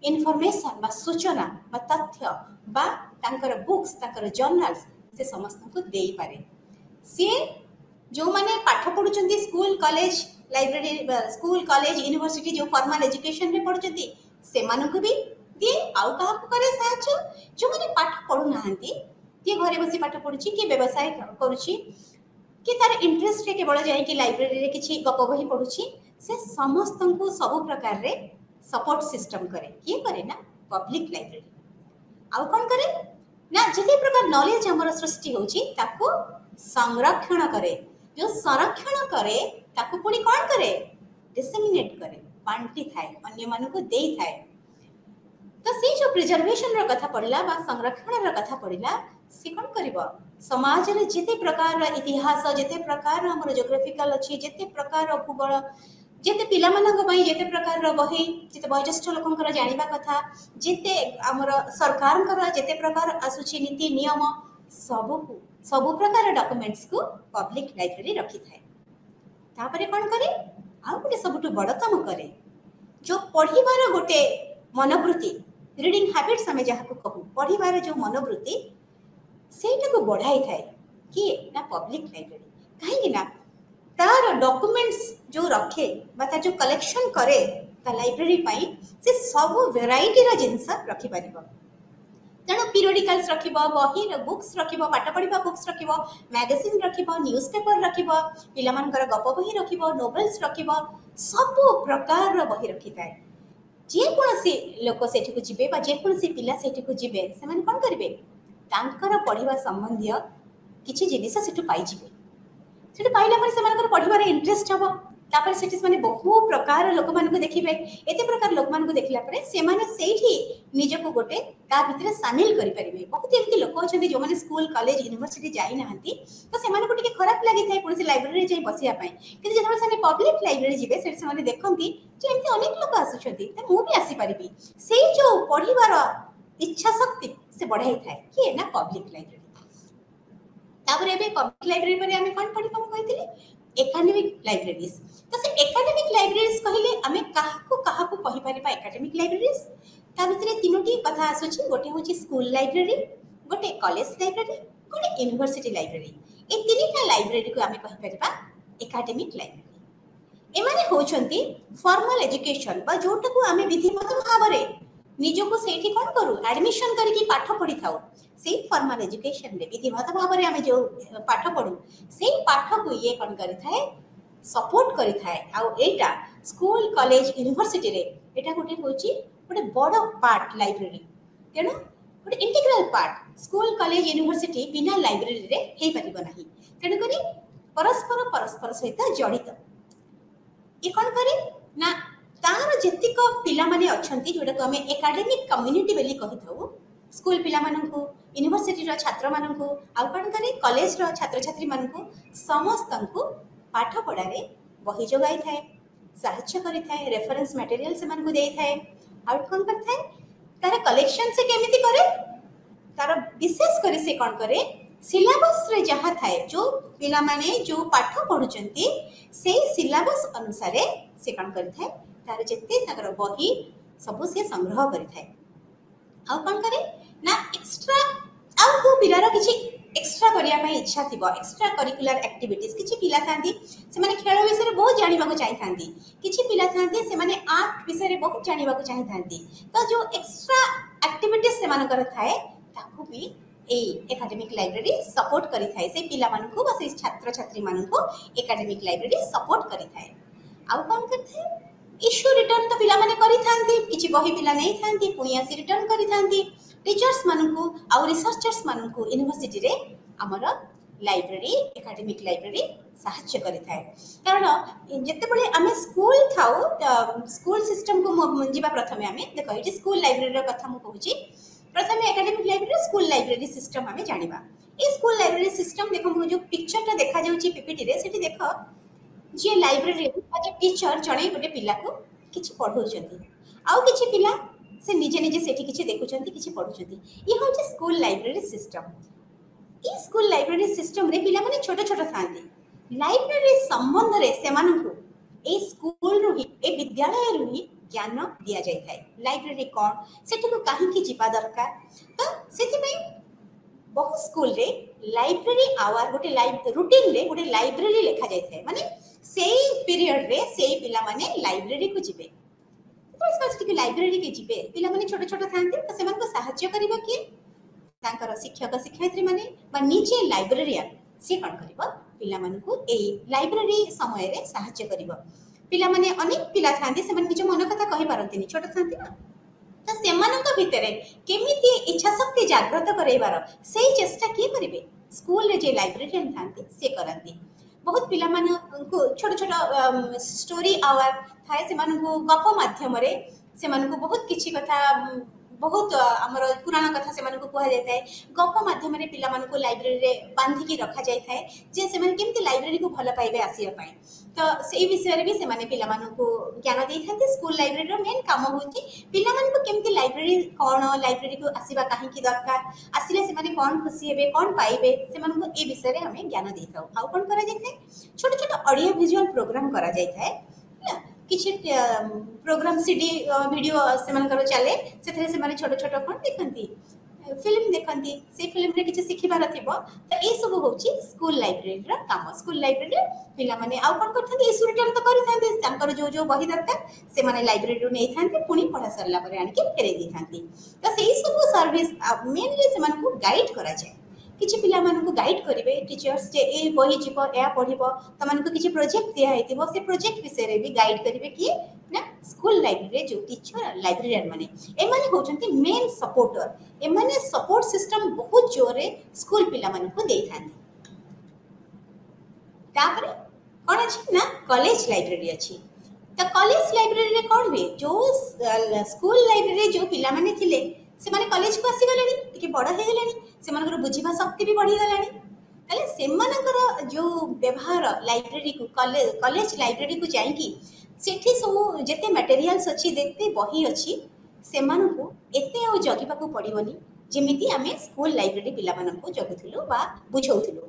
इन्फॉर्मेशन बा सूचना बा तथ्य बा तांकर बुक्स तांकर जर्नल्स से समस्त को देई पारे से जो माने पाठ पढुचंती school college library school college university जो फॉर्मल एजुकेशन रे पढुचंती से मानको भी दिए आउ कहा को करे सहाय्य जो माने पाठ पढु नाहंती के घरे बसी पाठ पढुची के व्यवसाय करूची कि तार इंटरेस्ट रे केवल जाय कि लाइब्रेरी रे किछि गप बही पढुची से समस्त को सब प्रकार रे सपोर्ट सिस्टम करे के करे ना पब्लिक लाइब्रेरी आउ कोन करे ना जते प्रकार नॉलेज हमर सृष्टि होची ताको संरक्षण करे जो संरक्षण करे ताको पुनी कोन करे डिसेमिनेट करे बांटी थाए अन्य मानको देई थाए तो से जो प्रिजर्वेशन रो कथा पड़ला बा संरक्षण रो कथा पड़ला से कौन करिवो समाज रे जेते प्रकार इतिहास जेते प्रकार हमर ज्योग्राफिकल अछि जेते प्रकार भूगोल जेते पिला मानक पई जेते प्रकार बही जेते वयोज्येष्ठ लोकंकर जानिबा कथा जेते हमर सरकारंकर जेते प्रकार आसुची नीति नियम सब प्रकार डॉक्यूमेंट्स को पब्लिक लाइब्रेरी रखी थाए तापरे कौन करे आउ गोटे सबुठु बड़ काम करे जो पढ़िबार गोटे मनोवृत्ति रीडिंग हैबिट्स आमे जहाँ को कहू पढ़िबार जो मनोवृत्ति सेटा को बढ़ाई थाए कि ना पब्लिक लाइब्रेरी कहीं ना तार डॉक्यूमेंट्स जो रखे बा तार जो कलेक्शन करे ता लाइब्रेरी पाई से सब वेराइटी रा जिंस रखि परिबो तेणु पीरियडिकल्स रखिबो बही बुक्स रखिबो पाठ पढ़िबा बुक्स रखिबो मैगजीन रखिबो न्यूज़पेपर रखिबो पिला मानकर गप बही रखिबो नोवेल्स रखिबो सब प्रकार रो बही रखिताय जे कोनसी लोक सेठी को जिबे बा जे कोनसी पिला सेठी को जिबे से माने कोन करिवे तांकर पढ़िबा संबंधी किछि जिनिस सेठु पाई जिबे सेठु पाइला पर से मानकर पढ़िबार इंटरेस्ट हबो तापर सेठी माने बहु प्रकार लोक मान को देखिबे एते प्रकार लोक मान को देखला पर से माने सेठी निज को गोटे ता भितरे शामिल करि परिबे बहुत एमती लोक अछंती जो माने स्कूल कॉलेज यूनिवर्सिटी जाई नाहंती तो से माने को टिके खराब लागि थाई पुलिस लाइब्रेरी जाई बसिया पई कि जेतबे से पब्लिक लाइब्रेरी जिबे सेठी माने देखंती जे एमती अनेक लोक आसुछंती त मु भी आसी परिबी सेई जो पढ़िबार इच्छा शक्ति से बढ़ाई थाए कि ना पब्लिक लाइब्रेरी तापर एबे पब्लिक लाइब्रेरी पर हमें कोन पढि कम कहितले एकेडमिक लाइब्रेरीज तो से एकेडमिक लाइब्रेरीज कहिले हमें काहा को कहि परिबा एकेडमिक लाइब्रेरीज ता भितरे तीनोटी कथा आसुची गोटे होची स्कूल लाइब्रेरी गोटे कॉलेज लाइब्रेरी गोटे यूनिवर्सिटी लाइब्रेरी ए तीनटा लाइब्रेरी को हमें कहि परिबा एकेडमिक लाइब्रेरी एमाने होचंती फॉर्मल एजुकेशन बा जोटा को हमें विधिमत भाबरे निजो को सेठी कोन करू एडमिशन करके पाठ पढ़ी थाउ से फॉर्मल एजुकेशन रे विधिमत भाबरे हमें जो पाठ पढू से पाठ को ये कोन करि थाए सपोर्ट करि थाए आ एटा स्कूल कॉलेज यूनिवर्सिटी रे एटा गोटे होची गोटे बड़ पार्ट लाइब्रेरी तेणु गोटे integral part school college university बिना लाइब्रेरी रे हे परिबो नाही तेणु करी परस्पर सहित जड़ित ये कौन करे ना तार जेतिक पिला माने अछंती जोटा को हमें एकेडमिक कम्युनिटी बेली कहि थाउ स्कूल पिला माननकु यूनिवर्सिटी रो छात्र माननकु आ कोन करे कॉलेज रो छात्र छात्री माननकु समस्तनकु पाठ पढ़ा रे बही जोगाई थाए सहायता करि थाए रेफरेंस मटेरियल से मानकु देई थाए आउट कोन कर थाए तार कलेक्शन से केमिति करे तार विशेष करे से कोन करे सिलेबस रे जहाँ थाए जो पिला माने जो पाठ पढुचंती से सिलेबस अनुसार से कौन करें तार जेते ताकर बही सब से संग्रह करें आ कौन करे ना एक्स्ट्रा आउ को पिलार किछि एक्स्ट्रा करिया पई इच्छा थिबो एक्स्ट्रा करिकुलर एक्टिविटीज किछि पिला थांती से माने खेल विषय बहुत जानिबा को चाहि थांती किछि पिला थांती से माने आर्ट विषय बहुत जानिबा को चाहि थांती तो जो एक्स्ट्रा एक्टिविटीज से मानकर थाए ताकू भी ए एकेडमिक लाइब्रेरी सपोर्ट करि थाए से पिला मानकु बा से छात्र छात्री मानकु एकेडमिक लाइब्रेरी सपोर्ट करि थाए आउ कोन करथे इश्यू रिटर्न तो पिला माने करि थांती किछि बही पिला नै थांती पुनी आसी रिटर्न करि थांती टीचर्स मानकु आउ रिसर्चर्स मानकु यूनिवर्सिटी रे हमर लाइब्रेरी एकेडमिक लाइब्रेरी सहायता करि थाए कारण जते बळे हमें स्कूल थाउ स्कूल सिस्टम को जीवा प्रथमे हमें देखो इटी स्कूल लाइब्रेरी रो कथा मु कहूची प्रथमे academic library school library system हमें जानिबा ए स्कूल लाइब्रेरी सिस्टम देखो मु जो पिक्चर ता देखा जाउची पीपीटी रे सेठी देखो जे लाइब्रेरी आज टीचर जणे गोटे पिला को किछि पढौचंती आउ किछि पिला से निजे निजे सेठी किछि देखुचंती किछि पढुचंती ई होची स्कूल लाइब्रेरी सिस्टम ई स्कूल लाइब्रेरी सिस्टम रे पिला माने छोट छोट थांती लाइब्रेरी संबंध रे से मानकु ए स्कूल रो ही ए विद्यालय रो ही ज्ञान दिया जाय थाए लाइब्रेरी कोन सेठी को काहे की जीवा दरकार तो सेठी में बहुत स्कूल रे लाइब्रेरी आवर गोटे रूटीन रे गोटे लाइब्रेरी लिखा जाय थाए माने सेई पीरियड रे सेई पिला माने लाइब्रेरी को जिबे तो स्पेसिफिक लाइब्रेरी के जिबे पिला माने छोट छोट थांती तो सेमान को सहायता करिवो कि तांकर शिक्षक शिक्षयित्री माने बा नीचे लाइब्रेरियन से कोन करिवो पिला मानकु ए लाइब्रेरी समय रे सहायता करिवो पिला माने अनेक पिला थांती से निज मन कथा कहि पारंतिनी छोट थांती ना तो सेमानक भितरे केमिति इच्छा शक्ति जागृत करैबार सेई चेष्टा के करिवे स्कूल रे जे लाइब्रेरियन थांती से करंती बहुत पिला मानकु छोट छोट स्टोरी आवर थाए से मानकु गप माध्यम रे से मानकु बहुत किछि कथा बहुत आमर पुराण कथा से कह जाए गप मध्यम पिला लाइब्रेरी बांधिकी रखा जाए जे से केमती लाइब्रेरी को भल पाइबे आसीबा तो से विषय भी से पिला ज्ञान दे था स्कूल लाइब्रेरी मेन काम हूँ पिला केमती लाइब्रेरी कौन लाइब्रेरी को आसवा कहीं दरकार आसिले से कौन खुशी हे कौन पाइबे से विषय में आम ज्ञान दे था आउ कौन कर छोट छोट ऑडियो विजुअल प्रोग्राम करा जाय थाए किछि प्रोग्राम सीडी वीडियो से चले से छोट छोट कौन देखती फिल्म देखती से फिल्म रे किछि सिखिबार थिबो तो ए सब होची स्कूल लाइब्रेरी रा काम स्कूल लाइब्रेरी पिला माने आउ कोन करथांती इशू रिटर्न तो करिथांती तांकर जो बही दरकार से माने लाइब्रेरी रो नै थांती पुनी पढ़ा सरला परे आनि के फेरे दी थांती तो सेही सब सर्विस मेनली से मानको गाइड करा जाय किछि पिला मानको गाइड करिवे टीचर्स जे ए बही जीव ए पढिबो त मानको किछि प्रोजेक्ट दिया हेतिबो से प्रोजेक्ट विषय रे भी गाइड करिवे कि ना स्कूल लाइब्रेरी जो टीचर लाइब्रेरियन माने ए माने होचंती मेन सपोर्टर ए माने सपोर्ट सिस्टम बहुत जोरे स्कूल पिला मानको देई थांती तापरे कोन अछि ना कॉलेज लाइब्रेरी अछि त कॉलेज लाइब्रेरी रे कोन हुए जो स्कूल लाइब्रेरी जो पिला माने थिले से माने कॉलेज को आसी गलेनी टिके बड़ हे गलेनी से मानकर बुझिबा शक्ति भी बढ़ी गलानी ताले से मानकर जो व्यवहार लाइब्रेरी को कॉलेज लाइब्रेरी को जाई कि सेठी सब जेते मटेरियल्स अछि देते बही अछि से मानको एते आ जगिबा को पड़िबनी जेमिति आमे स्कूल लाइब्रेरी पिला मानको जगुथिलु बा बुझौथिलु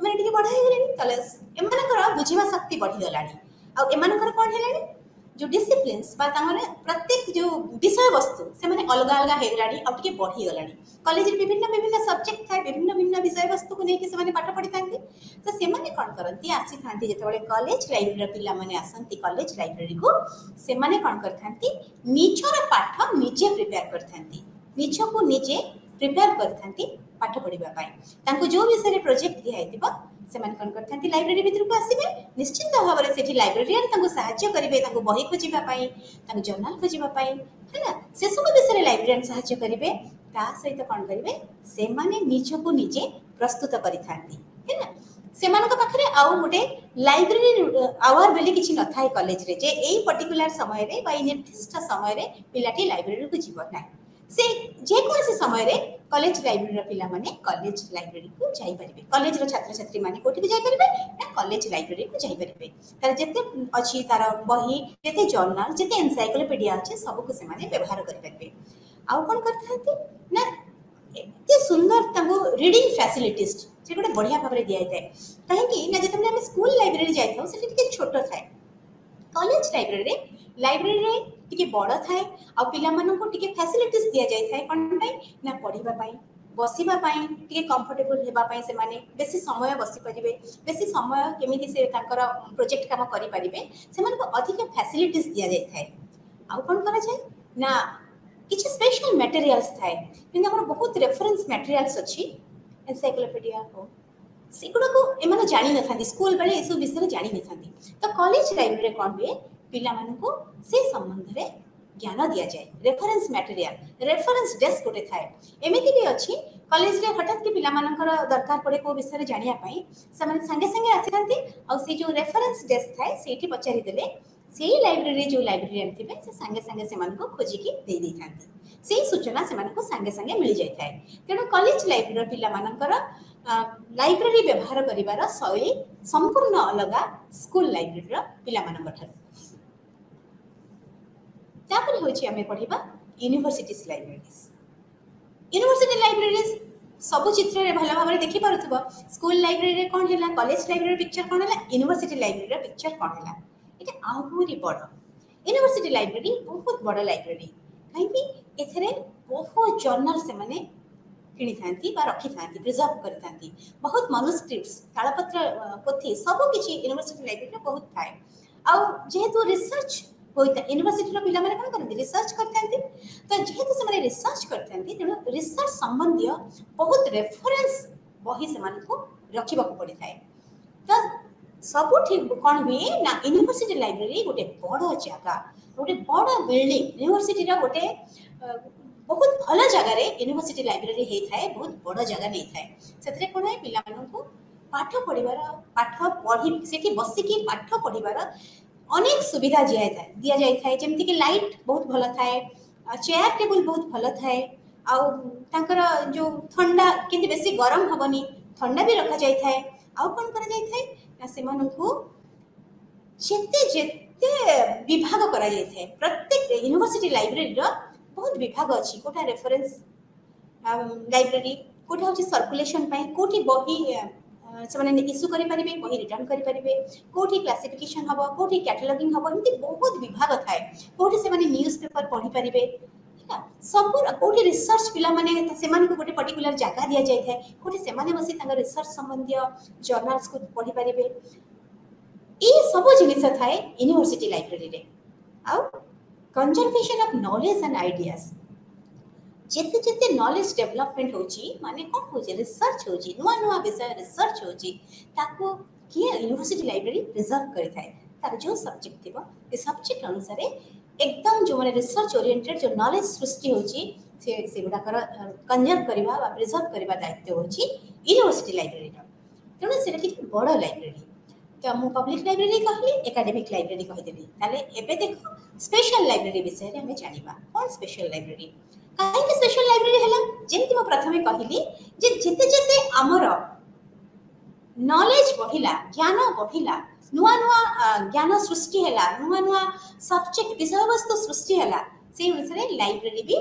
माने टिके बड़ हे गलेनी ताले ए मानकर बुझिबा शक्ति बढ़ी गलानी आ ए मानकर कोन हेलानी जो डिसिप्लिन्स बा तामने प्रत्येक जो विषय वस्तु से माने अलग अलग हे गलानी आ टिके बढ़ी गलानी कॉलेज रे विभिन्न विभिन्न सब्जेक्ट थाए विभिन्न विभिन्न विषय वस्तु को लेके से पाठ पढ़ी थांती तो से माने कोन करंती आसी थांती जेतेबेले कॉलेज लाइब्रेरी पिला माने आसंती कॉलेज लाइब्रेरी को से माने कोन करथांती निजर पाठ निजे प्रिपेयर करथांती निज को निजे प्रिपेयर करथांती पाठ पढ़िबा पाई तांको जो विषय रे प्रोजेक्ट दिया हेतिबा से माने कोन करथांती लाइब्रेरी भीतर को आसीबे निश्चित भाव रे सेठी लाइब्रेरियन तांको सहायता करिवे तांको बही खोजिबा पाई तांको जर्नल खोजिबा पाई हैना से सब विषय रे लाइब्रेरियन सहायता करिवे ता सहित कौन करेंगे से माने निज को निजे प्रस्तुत करिथांती हैना से मानक पाखरे आउ गोटे लाइब्रेरी आवर बेले किछि न थाए कॉलेज रे जे एई पर्टिकुलर समय रे बा निर्दिष्ट समय रे पिलाटी लाइब्रेरी को जीव ना से जे कोन से समय रे कॉलेज लाइब्रेरी रा पिला माने कॉलेज लाइब्रेरी को जाई परिबे कॉलेज रो छात्र छात्री माने कोठी को जाई परिबे ना कॉलेज लाइब्रेरी को जाई परिबे तार जेते अछि तार बही जेते जर्नल जेते एनसाइक्लोपीडिया अछि सब को से माने व्यवहार करि परिबे आउ कोन करथांती ना एते सुंदर तांगो रीडिंग फैसिलिटीज से गोटे बढ़िया भाव में दिया जाए कहीं ना जिते हम स्कूल लाइब्रेरी जाइए से छोट थाए कॉलेज लाइब्रेरी टिके बड़ थाए आ पिला माननको टिके फैसिलिटीज दिया जाय थाए कोन पई ना पढ़िबा पई बसिबा पई टिके कंफर्टेबल हेबा पई से माने बेसी समय बसी परिबे बेसी समय केमिति से तांकर प्रोजेक्ट काम करि परिबे से मानको अधिक फैसिलिटीज दिया जाय थाए आ कोन करा जाय ना किछि स्पेशल मटेरियल्स थाए किंतु हमर बहुत रेफरेंस मटेरियल्स अछि एनसाइक्लोपीडिया हो सेगुड़ा को एमाने जानि न थांती स्कूल बेले एसो विषय जानि न थांती तो कॉलेज लाइब्रेरी कोन हुए पिला मानको से संबंध रे ज्ञान दिया जाए रेफरेंस मटेरियल रेफरेंस डेस्क गोटे थाए एमिति भी अछि कॉलेज रे हठात के पिला मानकर दरकार पड़े को विषय जानिया पई समान संगे संगे आसी थांती और से जो रेफरेंस डेस्क थाए सेठी पचारि देले से लाइब्रेरी जो लाइब्रेरियन थिबे से संगे संगे से मानको खोजी के दे दै थांती से सूचना से मानको संगे संगे मिल जाय थाए तेणु कॉलेज लाइब्रेरी पिला मानकर लाइब्रेरी व्यवहार करिवार शैली संपूर्ण अलग स्कूल लाइब्रेरी पिला मानक ठार तापर होछि हमें पढिबा यूनिवर्सिटीज लाइब्रेरीज सब चित्र रे भला भाबरे देखि पारुथबो स्कूल लाइब्रेरी रे कोन हैला कॉलेज लाइब्रेरी पिक्चर कोन हैला यूनिवर्सिटी लाइब्रेरी रे पिक्चर कोन हैला एटा आहुरी बड़ यूनिवर्सिटी लाइब्रेरी बहुत बड़ लाइब्रेरी कहीं एथरे बहुत जर्नल से माने किनी थांती बा रखी थांती प्रिजर्व करि थांती बहुत मनुस्क्रिप्ट्स तालपत्र पोथी सब किछि यूनिवर्सिटी लाइब्रेरी रे बहुत थाए आ जेहेतु रिसर्च होइता यूनिवर्सिटी रो पिला माने कोन करथि रिसर्च करथांती तो जेहेतु से माने रिसर्च करथांती तेणु रिसर्च संबंधी बहुत रेफरेंस बही से मानको रखिबा को पड़ि थाए तो सब ठीक कौन हुए ना यूनिवर्सिटी लाइब्रेरी गोटे बड़ जगह गोटे बड़ बिल्डिंग यूनिवर्सिटी रा गोटे बहुत भल जगह रे यूनिवर्सिटी लाइब्रेरी हे थाए बहुत बड़ जगह नहीं थाए सेतरे कोन है पिला माननको पाठ पढिबार पाठ पढि सेठी बसी की पाठ पढिबार अनेक सुविधा दिया जाए थाए जेमति कि लाइट बहुत भल थाए चेयर टेबल बहुत भल थाए आउ तांकर जो ठंडा किंतु बेसी गरम हबनी ठंडा भी रखा जाय थाए आउ कोन करा जाय थाए ना सेमानंकु जेते जेते विभाग करा जाय थाए प्रत्येक यूनिवर्सिटी लाइब्रेरी रो बहुत विभाग अछि कोठा रेफरेंस लाइब्रेरी कोठा होची सर्कुलेशन पई कोठी बही से माने इश्यू करि परिबे बही रिटर्न करि परिबे कोठी क्लासिफिकेशन हबो कोठी कैटलॉगिंग हबो एमती बहुत विभाग थाए कोठी से माने न्यूज़पेपर पढि परिबे सब कोठी रिसर्च पिला माने से माने को गोटे पर्टिकुलर जगह दिया जाय थाए कोठी से माने बसी तांगर रिसर्च संबंधी जर्नल्स को पढि परिबे ए सब जिनिस थाए यूनिवर्सिटी लाइब्रेरी रे आउ conservation of knowledge and ideas जेते जेते नॉलेज डेवलपमेंट होची माने कोन होची रिसर्च होची नुवा नुवा विषय रिसर्च होची ताको कि यूनिवर्सिटी लाइब्रेरी प्रिजर्व करि थाए तार जो सब्जेक्ट थिबो ए सब्जेक्ट अनुसार एकदम जो माने रिसर्च ओरिएंटेड जो नॉलेज सृष्टि होची से गुडा कर कंजर्व करबा बा प्रिजर्व करबा दायित्व होची यूनिवर्सिटी लाइब्रेरी रो तेणु सेटा कि बड़ लाइब्रेरी तो मु पब्लिक लाइब्रेरी कहली एकेडमिक लाइब्रेरी कहि देली ताले एबे देखो स्पेशल लाइब्रेरी विषय रे हमें जानिबा कोन स्पेशल लाइब्रेरी काहे कि स्पेशल लाइब्रेरी हला जेंति म प्रथमे कहली जे जेते जेते हमर नॉलेज बढ़िला ज्ञान बढ़िला नुआ नुआ ज्ञान सृष्टि हला नुआ नुआ सब्जेक्ट विषय वस्तु सृष्टि हला से अनुसार लाइब्रेरी भी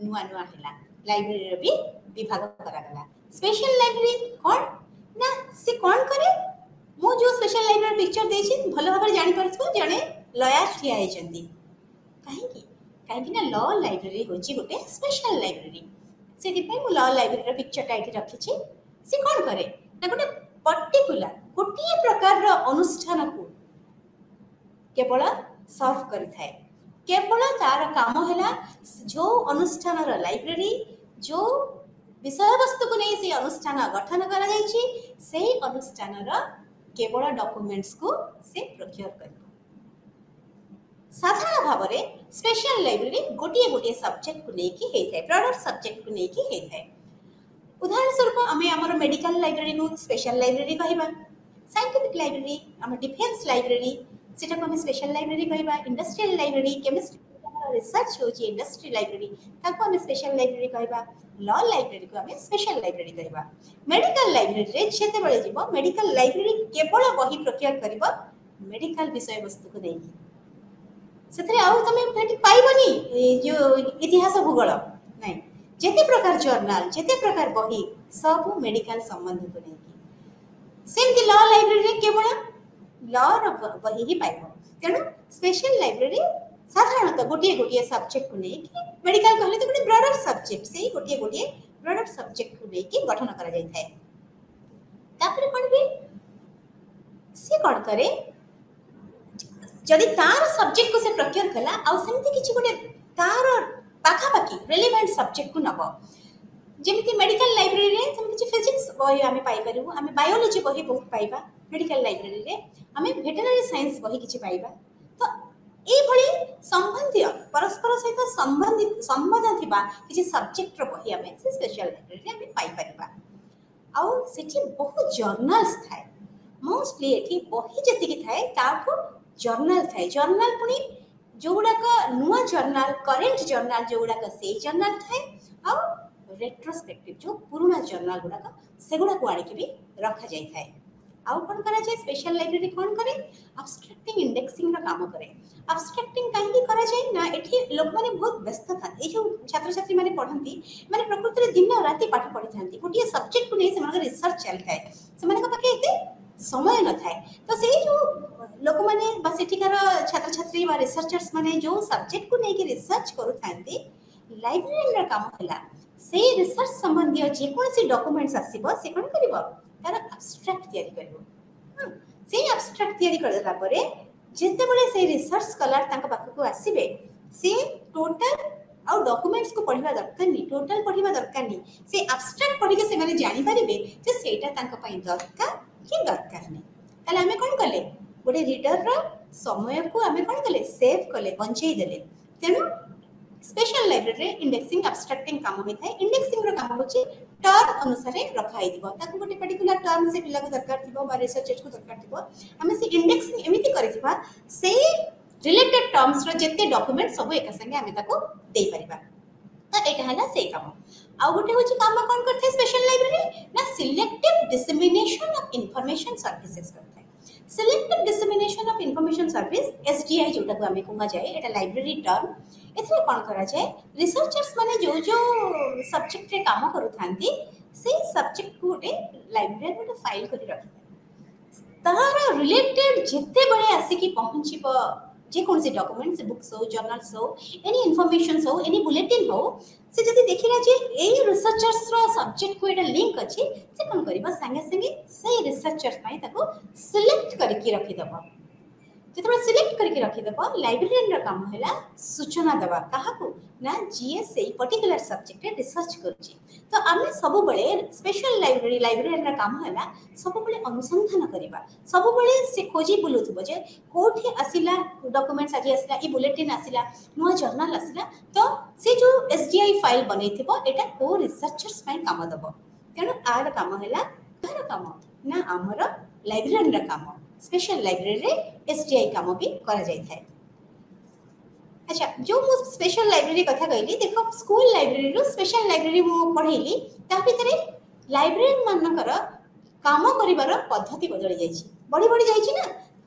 नुआ नुआ हला लाइब्रेरी रे भी विभाग करा गला स्पेशल लाइब्रेरी कोन ना से कोन करे मु जो स्पेशल लाइब्रेरी पिक्चर देछि भलो भाबरे जानि परथु जने लॉयर ठिया हेचंती काहे कि ना लॉ लाइब्रेरी होची गोटे स्पेशल लाइब्रेरी सेति पे मु लॉ लाइब्रेरी रो पिक्चर टाइट रखिछि से कोन करे ना गोटे पर्टिकुलर गोटे प्रकार रो अनुष्ठान को केवल सर्व करि थाए केवल तार काम हैला जो अनुष्ठान रो लाइब्रेरी जो विषय वस्तु को नहीं से अनुष्ठान गठन करा जायछि सेही अनुष्ठान रो केवल डॉक्यूमेंट्स को से प्रोक्योर करबो साधारण भाव में स्पेशल लाइब्रेरी गोटे गोटे सब्जेक्ट को लेकी हे थाए प्रोडक्ट सब्जेक्ट को लेकी हे थाए उदाहरण स्वरूप आमे हमर मेडिकल लाइब्रेरी को स्पेशल लाइब्रेरी कहबा साइंटिफिक लाइब्रेरी हम डिफेंस लाइब्रेरी सेटा को हम स्पेशल लाइब्रेरी कहबा इंडस्ट्रियल लाइब्रेरी केमिस्ट्री रिसर्च होची इंडस्ट्री लाइब्रेरी ताको हम स्पेशल लाइब्रेरी कहबा लॉ लाइब्रेरी को हम स्पेशल लाइब्रेरी कहबा मेडिकल लाइब्रेरी रे जेते बेले जीवो मेडिकल लाइब्रेरी केवल बही प्रोक्योर करबो मेडिकल विषय वस्तु को देकी सेतरे आउ तमे फेटी पाइबनी जो इतिहास भूगोल नै जेते प्रकार जर्नल जेते प्रकार बही सब मेडिकल संबंधी को नेकी सेमति लॉ लाइब्रेरी रे केवल लॉ रो बही ही पाइबो तेनु स्पेशल लाइब्रेरी साधारणतः गोटे गोटे सब्जेक्ट को नेकी मेडिकल कहले तो गोटे ब्रॉडर सब्जेक्ट से गोटे गोटे ब्रॉडर सब्जेक्ट को नेकी गठन करा जाय थाए तापर कोन भी से कोन करे जदि तार सब्जेक्ट को से प्रोक्योर कला आ सेमति किछि गोटे तार पाखा पाखी रिलेवेंट सब्जेक्ट को नबो जेमिति मेडिकल लाइब्रेरी रे हम किछि फिजिक्स बही आमे पाई परिबु आमे बायोलॉजी बही बहुत पाइबा मेडिकल लाइब्रेरी रे आमे वेटरनरी साइंस बही किछि पाइबा तो ए भली संबंधित परस्पर सहित संबंध थिबा किछि सब्जेक्ट रो बही आमे से स्पेशल लाइब्रेरी रे आमे पाई परिबा आ सेठी बहुत जर्नल्स थाए मोस्टली एठी बही जति कि थाए ताको जर्नल थाए जर्नल पुनी जोगुड़ा का नुआ जर्नल करेंट जर्नल जोगुड़ा का से जर्नल थाए आ रेट्रोस्पेक्टिव जो पुराना जर्नल गुड़ा का सेगुड़ा को आने के भी रखा जाय थाए आउ कोन करा जाय स्पेशल लाइब्रेरी कोन करे अब्स्ट्रैक्टिंग इंडेक्सिंग रा काम करे अब्स्ट्रैक्टिंग काहे करा जाय ना एठी लोक माने बहुत व्यस्त था ए जो छात्र छात्री माने पढंती माने प्रकृति रे दिन राति पाठ पढि थांती गोटे सब्जेक्ट को नै से माने रिसर्च चल थाए से माने का पाके एते समय न थाए तो से जो लोक माने बा सेठिकार छात्र छात्री बा रिसर्चर्स माने जो सब्जेक्ट को नै के रिसर्च करू थांती लाइब्रेरी रा काम होला से रिसर्च संबंधी जे कोनसी डॉक्यूमेंट्स आसीबो से कोन करबो तार एब्स्ट्रैक्ट तयारी करबो से एब्स्ट्रैक्ट तयारी करला परे जेते बेले से रिसर्च स्कॉलर तांका पाख को आसीबे से टोटल आ डॉक्यूमेंट्स को पढिबा दरकार नी टोटल पढिबा दरकार नी से एब्स्ट्रैक्ट पढि के से माने जानि परिबे जे सेटा तांका पई दरकार कि दरकार नै ताले हमें कोन करले गोटे रीडर रो समय को हमें कोन करले सेव करले बंचै देले तेनु स्पेशल लाइब्रेरी रे इंडेक्सिंग एब्स्ट्रैक्टिंग काम होई थाए इंडेक्सिंग रो काम होची टर्म अनुसार रखा ही दिबो ताको गोटे पर्टिकुलर टर्म से पिला को दरकार थिबो बा रिसर्चर्स को दरकार थिबो हमें से इंडेक्सिंग एमिति करिथिबा से रिलेटेड टर्म्स रो जेते डॉक्यूमेंट सब एक संगे आमे ताको दे परिबा। तो एटा हला से काम आ गोटे होची काम कोन करथे स्पेशल लाइब्रेरी ना selective dissemination of information services करथे। Selective dissemination of information service SDI जोटा को आमे कुमा जाए एटा लाइब्रेरी टर्म एथरे कोन करा जाए रिसर्चर्स माने जो जो सब्जेक्ट रे काम करू थांती से सब्जेक्ट को गोटे लाइब्रेरी गोटे फाइल करी रखी तार रिलेटेड जिते बड़े आसिकी पहुंचीब जे कौन से डॉक्यूमेंट्स बुक्स हो जर्नल्स हो एनी इन्फॉर्मेशन हो एनी बुलेटिन हो से जदी देखिला जे ए रिसर्चर्स रो सब्जेक्ट को एटा लिंक अछि से कोन करबा संगे संगे से रिसर्चर्स पई ताको सिलेक्ट करके रखि दबा जेतबे सिलेक्ट करके रखि दबा लाइब्रेरियन रो काम हैला सूचना दबा काहाकू ना जीएस से पर्टिकुलर सब्जेक्ट रे रिसर्च करछि। तो आमे सब बळे स्पेशल लाइब्रेरियन रो काम हैला सब बळे अनुसंधान करबा सब बळे से खोजी बुलुथबो जे कोठी आसिला डॉक्यूमेंट्स आजि आसिला ई बुलेटिन आसिला नुवा जर्नल आसिला तो से जो एसडीआई फाइल बनैथिबो एटा को रिसर्चर्स पई काम दबो तेनु आर काम हैला तार काम ना हमर लाइब्रेरियन रो काम स्पेशल लाइब्रेरी रे एसडीआई काम भी करा जाय थाए। अच्छा जो मु स्पेशल लाइब्रेरी कथा कहली देखो स्कूल लाइब्रेरी रो स्पेशल लाइब्रेरी मु पढेली ता भितरे लाइब्रेरियन मानकर काम करिवार पद्धति बदली जायछि बड़ी जायछि ना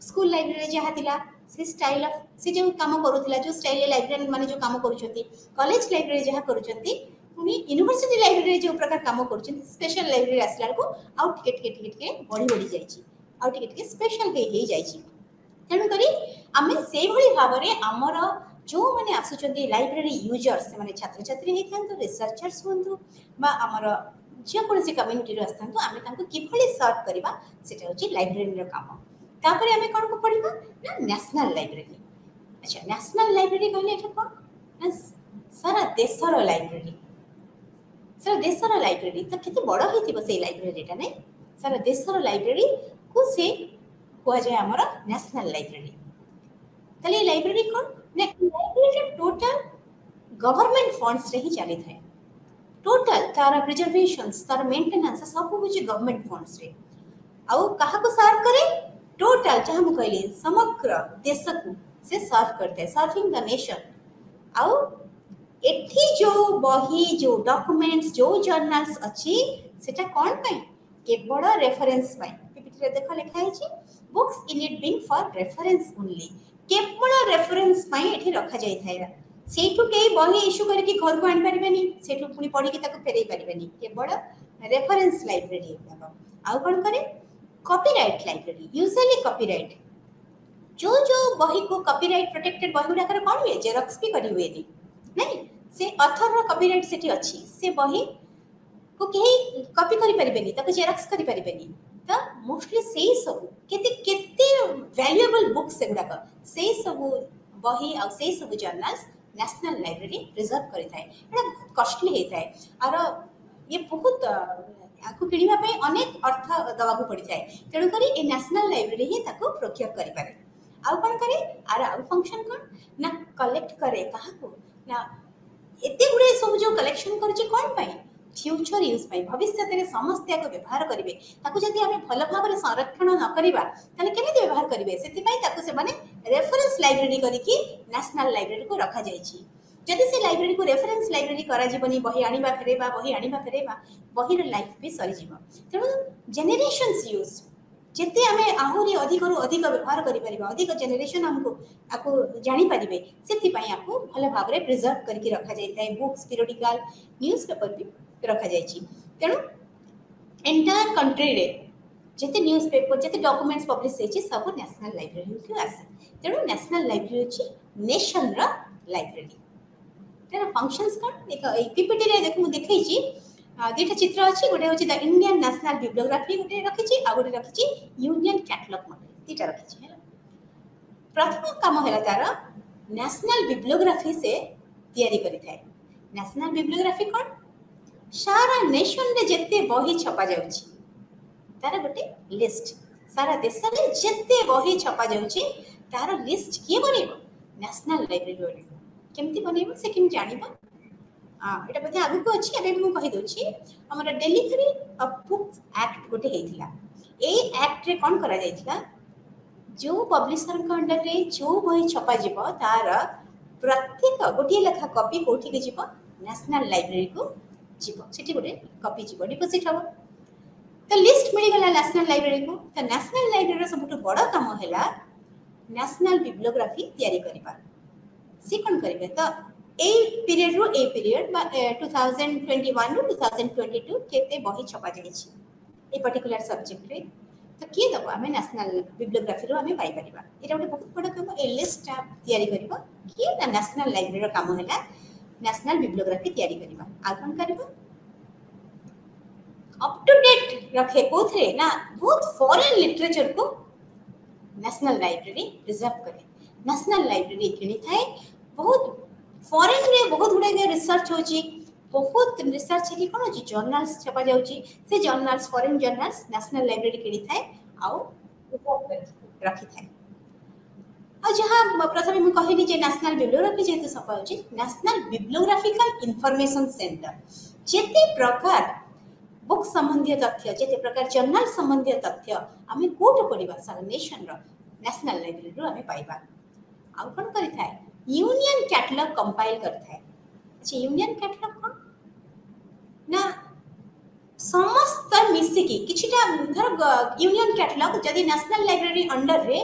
स्कूल लाइब्रेरी जहा थिला से स्टाइल ऑफ से जो काम करूथिला जो स्टाइल लाइब्रेरियन माने जो काम करूछंती कॉलेज लाइब्रेरी जहा करूछंती पुनी यूनिवर्सिटी लाइब्रेरी जो प्रकार काम करूछंती स्पेशल लाइब्रेरी आसला को आउ टिके बड़ी जायछि आउ टिके स्पेशल हे जायछि तेणु करी आमे से भली भाबरे हमर जो माने आसुचंती लाइब्रेरी यूजर्स माने छात्र छात्री हे थांतो रिसर्चर्स होंतु बा हमर जे कोन से कम्युनिटी रो आस्थांतो आमे तांको किभली सर्व करबा सेटा होची लाइब्रेरी रो काम तापरे आमे कोन को पढिबा ना नेशनल लाइब्रेरी। अच्छा नेशनल लाइब्रेरी कहले एटा कोन ना सारा देशर लाइब्रेरी तो केते बड़ हेतिबो से लाइब्रेरीटा नै सारा देशर लाइब्रेरी को से को जाय हमर नेशनल लाइब्रेरी तले लाइब्रेरी कोन ना लाइब्रेरी टोटल गवर्नमेंट फंड्स रे ही चली थाए टोटल तार प्रिजर्वेशंस तार मेंटेनेंस सब कुछ गवर्नमेंट फंड्स रे आउ कहा को सर्व करे टोटल जहां हम कहले समग्र देश को से सर्व करते सर्विंग द नेशन आउ एठी जो बही जो डॉक्यूमेंट्स जो जर्नल्स अछि सेटा कोन पई केवल रेफरेंस पई पीपीटी रे देखो लिखा है books in it being for reference only केवल रेफरेंस पई एठी रखा जाय थाय सेठू के बही इश्यू करके घर को आन परिबेनी सेठू पुनी पढी के ताको फेरै परिबेनी केवल रेफरेंस लाइब्रेरी आउ कोन करे कॉपीराइट लाइब्रेरी यूजुअली कॉपीराइट जो बही को कॉपीराइट प्रोटेक्टेड बही गुडा कर कोन हुए जेरॉक्स भी करी हुए नहीं से ऑथर रो कॉपीराइट सेठी अछि से बही को केही कॉपी करि परिबेनी ताको जेरॉक्स करि परिबेनी तो मोस्टली सेही सब केते वैल्यूएबल बुक्स से गुडा सेही सब बही आ सेही सब जर्नल्स नेशनल लाइब्रेरी प्रिजर्व करि थाए एटा बहुत कॉस्टली हे थाए और ये बहुत आकु किनिबा पे अनेक अर्थ दबाकू पड़ी थाए तेणु करी ए नेशनल लाइब्रेरी ही ताको प्रोक्योर करि पारे आउ कोन करे आर आउ फंक्शन कोन ना कलेक्ट करे काहाको ना एते गुडे सब जो कलेक्शन करछि कोन पई फ्यूचर यूज पई भविष्य रे समस्त को व्यवहार करिवे ताको जदी हमें भल भाबरे संरक्षण न करिबा तने केने व्यवहार करिवे सेति पई ताको से माने रेफरेंस लाइब्रेरी करिकि नेशनल लाइब्रेरी को रखा जायछि जदि से लाइब्रेरी को रेफरेंस लाइब्रेरी करा जीवनी बही आनिबा फेरेबा बहीर लाइफ भी सरी जीव तेणु जेनेरेशंस यूज जेते आमे आहुरी अधिक व्यवहार करि परिबा अधिक जेनेरेशन हमको आको जानि परिबे सेति पई आको भल भाबरे प्रिजर्व करके रखा जाय थाए बुक्स पीरियडिकल न्यूज़पेपर भी रखा जायछि तेणु एंटायर कंट्री रे जेते न्यूज़पेपर जेते डॉक्यूमेंट्स पब्लिश हेछि सब नेशनल लाइब्रेरी को आसे तेणु नेशनल लाइब्रेरी होछि नेशन रा लाइब्रेरी तेरा फंक्शंस कोन एक पीपीटी रे देखु देखै छी दुटा चित्र अछि गोटे होछि द इंडियन नेशनल बिब्लियोग्राफी गोटे रखि छी आ गोटे रखि छी यूनियन कैटलॉग मॉडल दुटा रखि छी प्रथम काम हैला तार नेशनल बिब्लियोग्राफी से तयारी करि थाए नेशनल बिब्लियोग्राफी कोन सारा नेशन रे जेते बही छपा जाउछि तार गोटे लिस्ट सारा देश रे जेते बही छपा जाउछि तार लिस्ट के बनेबो नेशनल लाइब्रेरी वाले केमती बनेबो से केम जानिबो एटा बते आगु को अछि एबे मु कहि दोछि हमरा डेलिवरी ऑफ बुक्स एक्ट गोटे हेतिला ए एक्ट रे कोन करा जायतिला जो पब्लिशर अंडर रे जो बही छपा जीव तार प्रत्येक गोटे लेखा कॉपी कोठी के जीव नेशनल लाइब्रेरी को जीव सेठी गोटे कॉपी जीव डिपोजिट हम तो लिस्ट मिल गला नेशनल लाइब्रेरी को तो नेशनल लाइब्रेरी सबुठ बड़ काम है नेशनल बिब्लियोग्राफी तैयारी करबा सी कोन करबे तो a period row a period 2021 रो 2022 केते बही छपा जाई छी ए पर्टिकुलर सब्जेक्ट रे तो किए दबो आमे नेशनल बिब्लियोग्राफी रो आमे पाई परिबा एटा गोटे बहुत बड़ काम ए लिस्ट आप तैयारी करबा किए ना नेशनल लाइब्रेरी रो काम हैला नेशनल बिब्लियोग्राफी तैयारी करबा आ कोन करबा अप टू डेट रखे कोथरे ना बहुत फॉरेन लिटरेचर को नेशनल लाइब्रेरी प्रिजर्व करे नेशनल लाइब्रेरी किनी थाए बहुत फॉरेन रे बहुत गुडे रिसर्च होची बहुत रिसर्च है कोन होची जर्नल्स छपा जाउची से journals foreign journals national library किनी थाए आउ रखी थाए आ जहां प्रथम मैं कहली जे नेशनल बिब्लियोग्राफी जेते छपा होची नेशनल बिब्लियोग्राफिकल इंफॉर्मेशन सेंटर जेते प्रकार बुक संबंधी तथ्य जेते प्रकार जर्नल संबंधी तथ्य आमे कोट पढिबा सारा नेशन रो नेशनल लाइब्रेरी रो आमे पाइबा आउ कोन करि थाए यूनियन कैटलॉग कंपाइल करथाए अच्छा यूनियन कैटलॉग कोन ना समस्त मिसिकी किछिटा धर यूनियन कैटलॉग जदी नेशनल लाइब्रेरी अंडर रे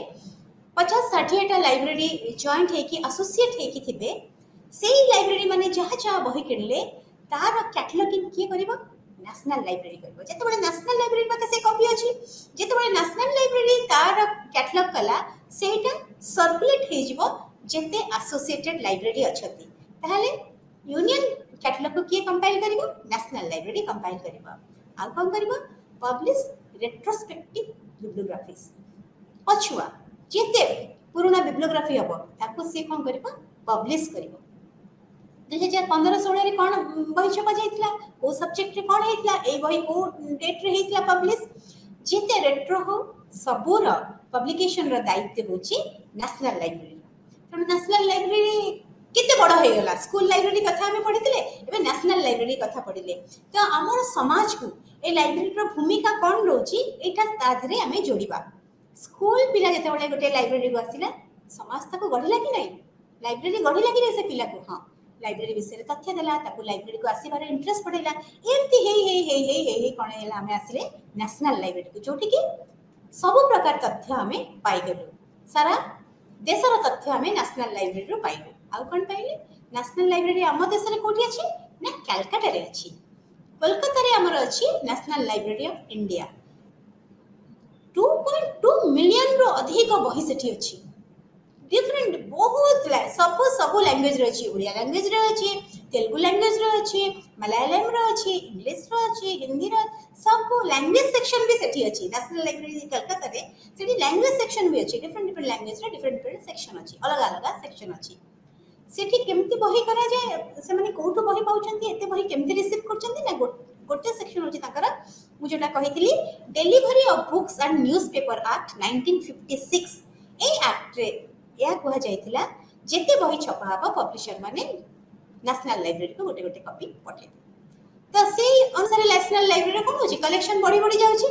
50-60 टा लाइब्रेरी जॉइंट है कि एसोसिएट है कि थिबे सेही लाइब्रेरी माने जहा जहा बही किनले तार कैटलॉगिंग किए करबा नेशनल लाइब्रेरी करबो जेते बडे नेशनल लाइब्रेरी पाके से कॉपी अछि जेते बडे नेशनल लाइब्रेरी तार कैटलॉग कला सेटा सर्कुलेट हे जिवो जेते एसोसिएटेड लाइब्रेरी अछती ताहले यूनियन कैटलॉग को किए कंपाइल करिवो नेशनल लाइब्रेरी कंपाइल करिवो आ कोन करिवो पब्लिश रेट्रोस्पेक्टिव बिब्लियोग्राफीज पछुआ जेते पुराना बिब्लियोग्राफी हबो ताको से कोन करिवो पब्लिश करिवो 2015-16 रे कोन बही छपा जाइतला को सब्जेक्ट रे कोन हेतला ए बही को डेट रे हेतला पब्लिश जेते रेट्रो हो सबुर पब्लिकेशन रो दायित्व होची नेशनल लाइब्रेरी तो नेशनल लाइब्रेरी केते बड़ हो गला स्कूल लाइब्रेरी कथा हमें पढितले एबे नेशनल लाइब्रेरी कथा पढिले तो हमर समाज को ए लाइब्रेरी रो भूमिका कोन रोची एटा ताधरे हमें जोड़ीबा स्कूल पिला जते बडे गोटे लाइब्रेरी को आसिला समाज ताको गढिला कि नहीं लाइब्रेरी गढिला कि से पिला को हां लाइब्रेरी विषय तथ्य देला ताको लाइब्रेरी को आसीबार इंटरेस्ट पड़ेला एमती हे कोन हेला हमें आसिले नेशनल लाइब्रेरी को जोठी कि सब प्रकार तथ्य हमें पाई गलु सारा देशर तथ्य हमें नेशनल लाइब्रेरी रो पाइबो आ कोन पाइले नेशनल लाइब्रेरी हम देश रे कोठी अछि ना कलकत्ता रे अछि कोलकाता रे हमर अछि national library of India 2.2 million रो अधिक बही सेठी अछि डिफरेंट बहुत सब लैंग्वेज रे अछि उड़िया लैंग्वेज रे अछि तेलुगु लैंग्वेज रे अछि मलयालम रे अछि इंग्लिश रे अछि हिंदी रे सब लैंग्वेज सेक्शन भी सेठी अछि नेशनल लाइब्रेरी कलकत्ता रे सेठी लैंग्वेज सेक्शन भी अछि डिफरेंट लैंग्वेज रे डिफरेंट सेक्शन अछि अलग अलग सेक्शन अछि सेठी केमती बही करा जाय से माने कोठो बही पाउचंती एते बही केमती रिसीव करचंती ना गोटे सेक्शन होची ताकर मु जेटा कहितली delivery of books and newspaper act 1956 ए एक्ट रे या कहा जाइथिला जेते बही छपा हबा पब्लिशर माने नेशनल लाइब्रेरी को गोटे गोटे कॉपी पठे तो से अनुसार नेशनल लाइब्रेरी कोन होची कलेक्शन बड़ी बड़ी जाउची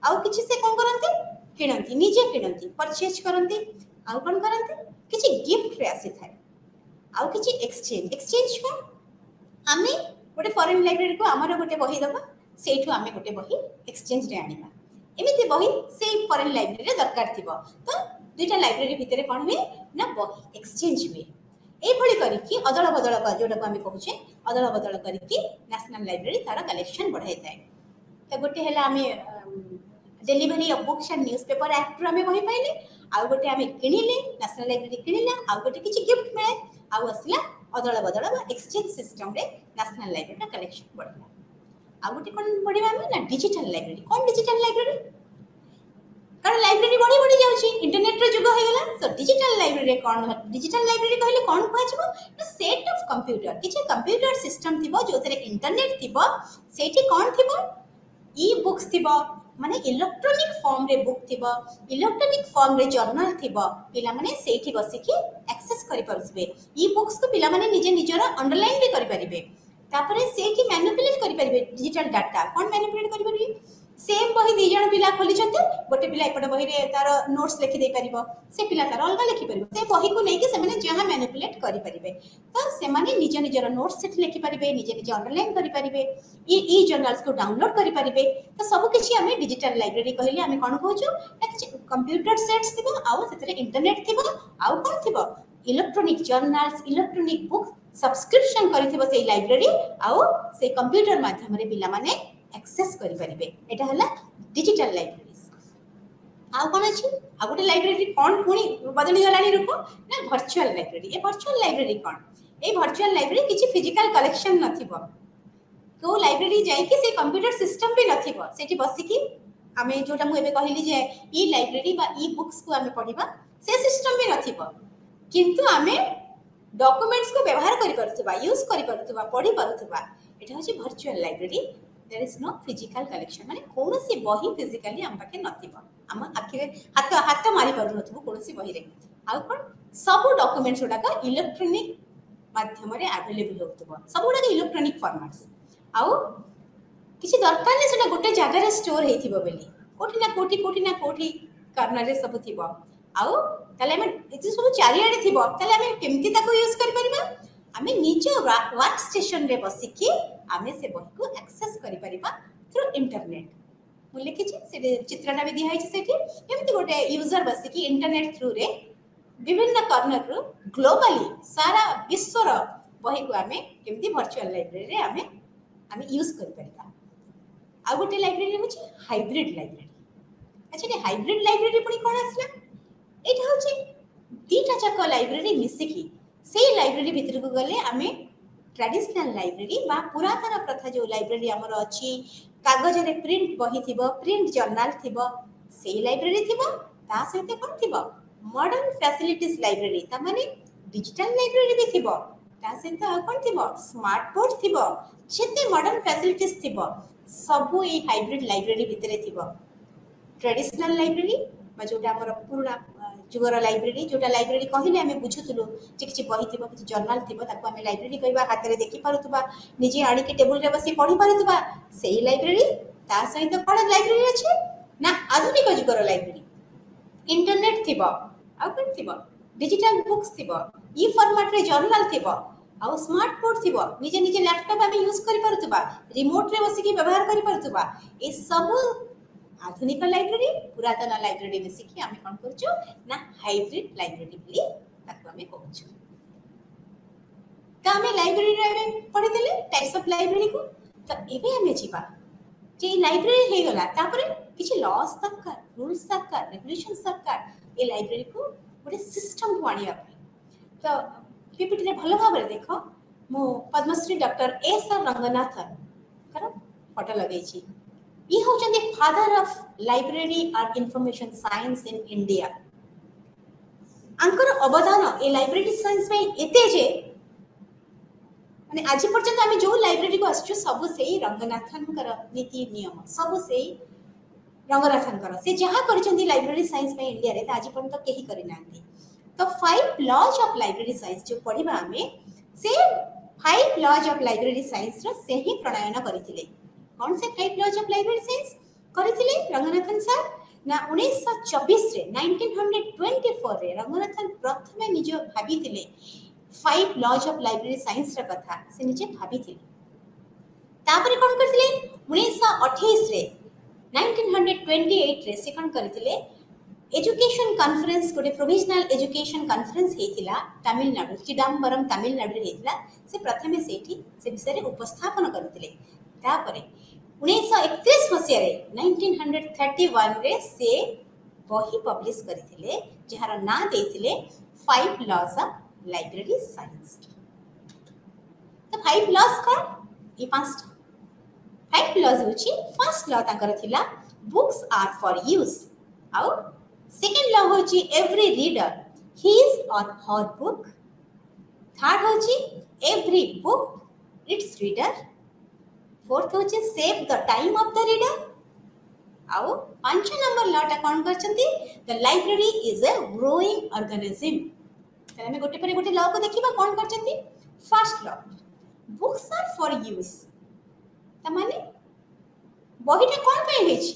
आउ किछि से कोन करंती किनंती निजे किनंती परचेज करंती आउ कोन करंती किछि गिफ्ट रे आसी थाए आउ किछि एक्सचेंज को आमे गोटे फॉरेन लाइब्रेरी को हमर गोटे बही दबा सेठु आमे गोटे बही एक्सचेंज रे आनिबा एमिति बही से फॉरेन लाइब्रेरी रे दरकार थिबो तो दुईटा लाइब्रेरी भितरे कोन हुए ना बही एक्सचेंज हुए ए भली करी कि अदल बदल कर जोटा को आमे कहूचे अदल बदल करी कि नेशनल लाइब्रेरी तार कलेक्शन बढ़ाई थाए तो गोटे हला आमे delivery of books and newspaper act रो आमे बही पाइले आ गोटे आमे किनिले नेशनल लाइब्रेरी किनिला आ गोटे किछि गिफ्ट मिले आ असला अदल बदल एक्सचेंज सिस्टम रे नेशनल लाइब्रेरी कलेक्शन बढ़ला आ गोटे कोन बढ़िबा आमे ना डिजिटल लाइब्रेरी कोन डिजिटल लाइब्रेरी कारण लाइब्रेरी बड़ी बड़ी जाउची इंटरनेट रो जुग हो गेला तो डिजिटल लाइब्रेरी कोन डिजिटल लाइब्रेरी कहले कोन कहछबो ना सेट ऑफ कंप्यूटर किछि कंप्यूटर सिस्टम थिबो जोतरे इंटरनेट थिबो सेठी कोन थिबो ई बुक्स थिबो माने इलेक्ट्रॉनिक फॉर्म रे बुक थिबो इलेक्ट्रॉनिक फॉर्म रे जर्नल थिबो पिला माने सेठी बसी कि एक्सेस करि परसबे ई बुक्स को पिला माने निजे निजरा अंडरलाइन भी करि परिबे तापरे सेठी मैनिपुलेट करि परिबे डिजिटल डाटा कोन मैनिपुलेट करि परिबे सेम बही दी जण पिला खोली गोटे पिला एपट बही रे तार नोट्स लिखि दे परिबो से पिला तार अलग लिखि परिबो से बही को लेके से माने जहां मैनिपुलेट करि परिबे तो से माने निज निजर नोट्स सेठ लिखि परिबे निज निज अंडरलाइन करि परिबे ई जर्नल्स को डाउनलोड करि परिबे तो सब किछि हमें डिजिटल लाइब्रेरी कहले हमें कोन कहउछु ना किछि कंप्यूटर सेट्स थिबो आउ सेतरे इंटरनेट थिबो आउ कोन थिबो electronic journals electronic book subscription करिथिबो से लाइब्रेरी आउ से कंप्यूटर माध्यम रे पिला माने एक्सेस करि परिबे एटा हला डिजिटल लाइब्रेरीज आ कोन अछि आ गोटे लाइब्रेरी कोन पुनी बदली गलानी रूप ना वर्चुअल लाइब्रेरी ए वर्चुअल लाइब्रेरी कोन ए वर्चुअल लाइब्रेरी किछि फिजिकल कलेक्शन नथिबो तो लाइब्रेरी जाई कि से कंप्यूटर सिस्टम भी नथिबो सेठी बसी कि हमें जोटा मु एबे कहिली जे ई लाइब्रेरी बा ई बुक्स को हमें पढिबा से सिस्टम भी नथिबो किंतु हमें डॉक्यूमेंट्स को व्यवहार करि परथुबा यूज करि परथुबा पढि परथुबा एटा होछि virtual library there is no physical collection माने कोनोसी बही फिजिकली हम पाके नथिबो हम आखिरे हाथ हाथ मारी पारु नथबो कोनोसी बही रे आ कोन सब डॉक्यूमेंट्स उडा का इलेक्ट्रॉनिक माध्यम रे अवेलेबल होतबो सब उडा इलेक्ट्रॉनिक फॉर्मेट्स आउ किसी दरकार नै सेना गोटे जगह रे स्टोर हेथिबो बेली कोठी ना कोठी कर्नर रे सब थिबो आउ ताले हम एति सब चारि आडे थिबो ताले हम केमति ताको यूज करि परिबा हमें निज वर्क स्टेशन रे बसी कि हमें से बही को एक्सेस करि परिबा थ्रू इंटरनेट मु लिखि छी से चित्रना भी दिया है सेठी केमति गोटे यूजर बसी कि इंटरनेट थ्रू रे विभिन्न कर्नर रो ग्लोबली सारा विश्व रो बही को हमें केमति वर्चुअल लाइब्रेरी रे हमें यूज करि परिबा आ गोटे लाइब्रेरी होची हाइब्रिड लाइब्रेरी अच्छा ने हाइब्रिड लाइब्रेरी पुनी कोन आसला एटा होची दीटा जाक लाइब्रेरी मिसिकी से लाइब्रेरी भीतर को गले हमें ट्रेडिशनल लाइब्रेरी बा पुरातन प्रथा जो लाइब्रेरी हमर अछि कागज रे प्रिंट बही थिबो प्रिंट जर्नल थिबो से लाइब्रेरी थिबो ता सहित कोन थिबो मॉडर्न फैसिलिटीज लाइब्रेरी ता माने डिजिटल लाइब्रेरी भी थिबो ता सहित कोन थिबो स्मार्ट बोर्ड थिबो जेते मॉडर्न फैसिलिटीज थिबो सब ए हाइब्रिड लाइब्रेरी भितरे थिबो ट्रेडिशनल लाइब्रेरी बा जोटा हमर पुराना जुगर लाइब्रेरी जोटा लाइब्रेरी कहिले हमें बुझुतलु जे किछि बही थिबो किछि जर्नल थिबो ताको हमें लाइब्रेरी कहबा हाथ रे देखि पारुतबा निजे आडी के टेबल रे बसी पढी पारुतबा सेही लाइब्रेरी ता सहित कोन लाइब्रेरी अछि ना आधुनिक जुगर लाइब्रेरी इंटरनेट थिबो आ कोन थिबो डिजिटल बुक्स थिबो ई फॉर्मेट रे जर्नल थिबो आ स्मार्ट बोर्ड थिबो निजे निजे लैपटॉप हमें यूज करि पारुतबा रिमोट रे बसी की व्यवहार करि पारुतबा ए सब आधुनिक लाइब्रेरी पुरातन लाइब्रेरी मिसिकी आमे कोन करछु ना हाइब्रिड लाइब्रेरी बोली ताको आमे कहछु त आमे लाइब्रेरी रे पढि देले टाइप्स ऑफ लाइब्रेरी को त एबे आमे जीवा जे लाइब्रेरी हे गला तापरे किछि लॉस दरकार रूल्स दरकार रेगुलेशंस दरकार ए लाइब्रेरी को गोटे सिस्टम को आनिया तो पीपीटी रे भलो भाबरे देखो मो Padmashri doctor S R Ranganathan कर फोटो लगै छी ये होचंदे फादर ऑफ लाइब्रेरी और इंफॉर्मेशन साइंस इन इंडिया अंकर अवदान ए लाइब्रेरी साइंस में एते जे माने आज पर्यंत आमे जो लाइब्रेरी को आछू सब सेही रंगनाथन कर नीति नियम सब सेही रंगनाथन कर से जहां करचंदी लाइब्रेरी साइंस में इंडिया रे आज पर्यंत केही करि नांती तो 5 लॉज ऑफ लाइब्रेरी साइंस जो पढिबा हमें से 5 लॉज ऑफ लाइब्रेरी साइंस रो से ही प्रणयन करिथिले कौन से 5 लॉज ऑफ लाइब्रेरी साइंस करिथिले रंगनाथन सर ना 1924 रे 1924 रे रंगनाथन प्रथमे निज भाबिथिले 5 लॉज ऑफ लाइब्रेरी साइंस रा कथा से निजे भाबिथिले तापरे कोन करथिले 1928 रे 1928 रे से कोन करथिले एजुकेशन कॉन्फ्रेंस गोटे प्रोविजनल एजुकेशन कॉन्फ्रेंस हेतिला तमिलनाडु चिदंबरम तमिलनाडु हेतिला से प्रथमे सेठी से विषय रे उपस्थापन करथिले तापरे 1931 मसिया रे 1931 रे से बही पब्लिश करथिले जहार ना देथिले 5 लॉज ऑफ लाइब्रेरी साइंस तो 5 लॉज कोन ई पांचटा 5 लॉज होची फर्स्ट लॉ ताकर थिला बुक्स आर फॉर यूज आउ सेकंड लॉ होची every reader his or her book third होची every book its reader fourth होची save the time of the reader आउ पांच नंबर लॉ टा कोन करचंती the library is a growing organism तले हम गोटे पर गोटे लॉ को देखिबा कोन करचंती first law books are for use त माने बहीटा कौन पे हेछि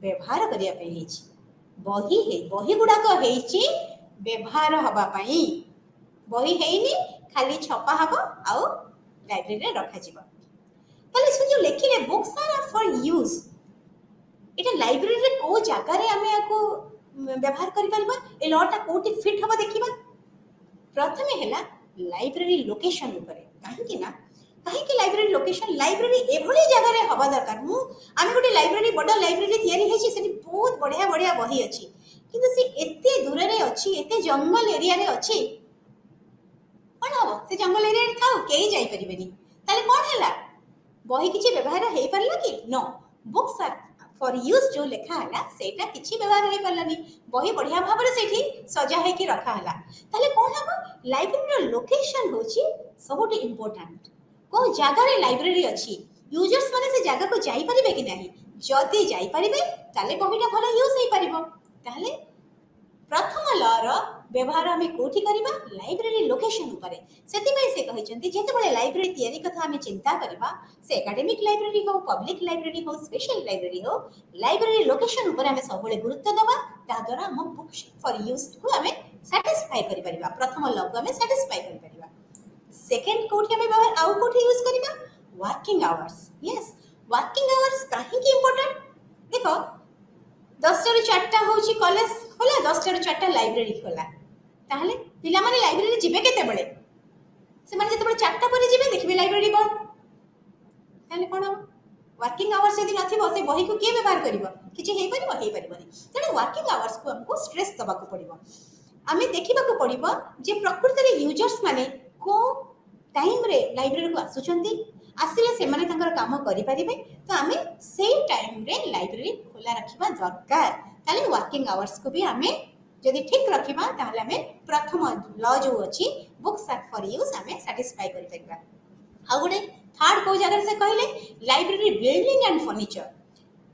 व्यवहार करिया पे हेछि बही गुड़ाक हेछि व्यवहार हवा पाई बही हेइनी खाली छपा हबो आउ लाइब्रेरी रे रखा जिवो ताले से जो लेखिले books are for use Etah library रे को जागा रे हमें आको व्यवहार करि परबा ए लॉटा कोठी फिट हबा देखिबा प्रथमे हैला लाइब्रेरी लोकेशन ऊपर काहे कि ना काहे कि लाइब्रेरी लोकेशन लाइब्रेरी एभली जगह रे हबा दरकार मु आमे गोटे लाइब्रेरी बड़ लाइब्रेरी तयारी हेछि सेठी बहुत बढ़िया बढ़िया बही अछि किंतु से एते दूर रे अछि एते जंगल एरिया रे अछि कोन हबो से जंगल एरिया रे थाउ केही जाई परिबेनी ताले कोन हैला बही किछि व्यवहार हेई परला कि no books are for use जो लिखा हला सेटा किछि व्यवहार हेई परलानी बही बढ़िया भाबरे सेठी सजा हे कि रखा हला ताले कोन हबो लाइब्रेरी रो लोकेशन होछि सबोटी इंपोर्टेंट को जगह रे लाइब्रेरी अछि यूजर्स माने से जगह को जाई परिबे कि नाही जदी जाई परिबे ताले बहीटा भलो यूज हेई परिबो ताले प्रथम लर व्यवहार हमें कोठी करिबा लाइब्रेरी लोकेशन ऊपर सेति में से कहिसंती जेते बळे लाइब्रेरी तयारी कथा हमें चिंता करिबा से एकेडमिक लाइब्रेरी हो पब्लिक लाइब्रेरी हो स्पेशल लाइब्रेरी हो लाइब्रेरी लोकेशन ऊपर हमें सब बळे गुरुत्व दबा ता द्वारा हम बुक्स फॉर यूज को हमें सैटिस्फाई करि परिबा प्रथम लर को हमें सैटिस्फाई करि परिबा सेकंड कोठी हमें व्यवहार आउ कोठी यूज करिबा working hours yes working hours काहे की इंपोर्टेंट देखो 10 टा 4टा होची कॉलेज खोला 10 टा 4टा लाइब्रेरी खोला ताहले पिला माने लाइब्रेरी जिबे केते बळे से माने जते बळे 4टा पर जिबे देखबे लाइब्रेरी बंद ताहले कोन वर्किंग आवर्स यदि नथिबो से बही को के व्यवहार करिवो किछि हेई परिबोनी तेणु वर्किंग आवर्स को हमको स्ट्रेस दबा को पड़िबो आमे देखिबा को पड़िबो जे प्रकृति रे यूजर्स माने को टाइम रे लाइब्रेरी को आसुचंती आसिले से माने तांकर काम करि परिबे तो आमे सेम टाइम रे लाइब्रेरी खोला रखिबा दरकार ताले वर्किंग आवर्स को भी आमे जदि ठीक रखिबा ताहले आमे प्रथम लॉ जो अछि बुक्स आर फॉर यूज आमे सैटिस्फाई करि परिबा आ गुडे थर्ड को जगह से कहले library building and furniture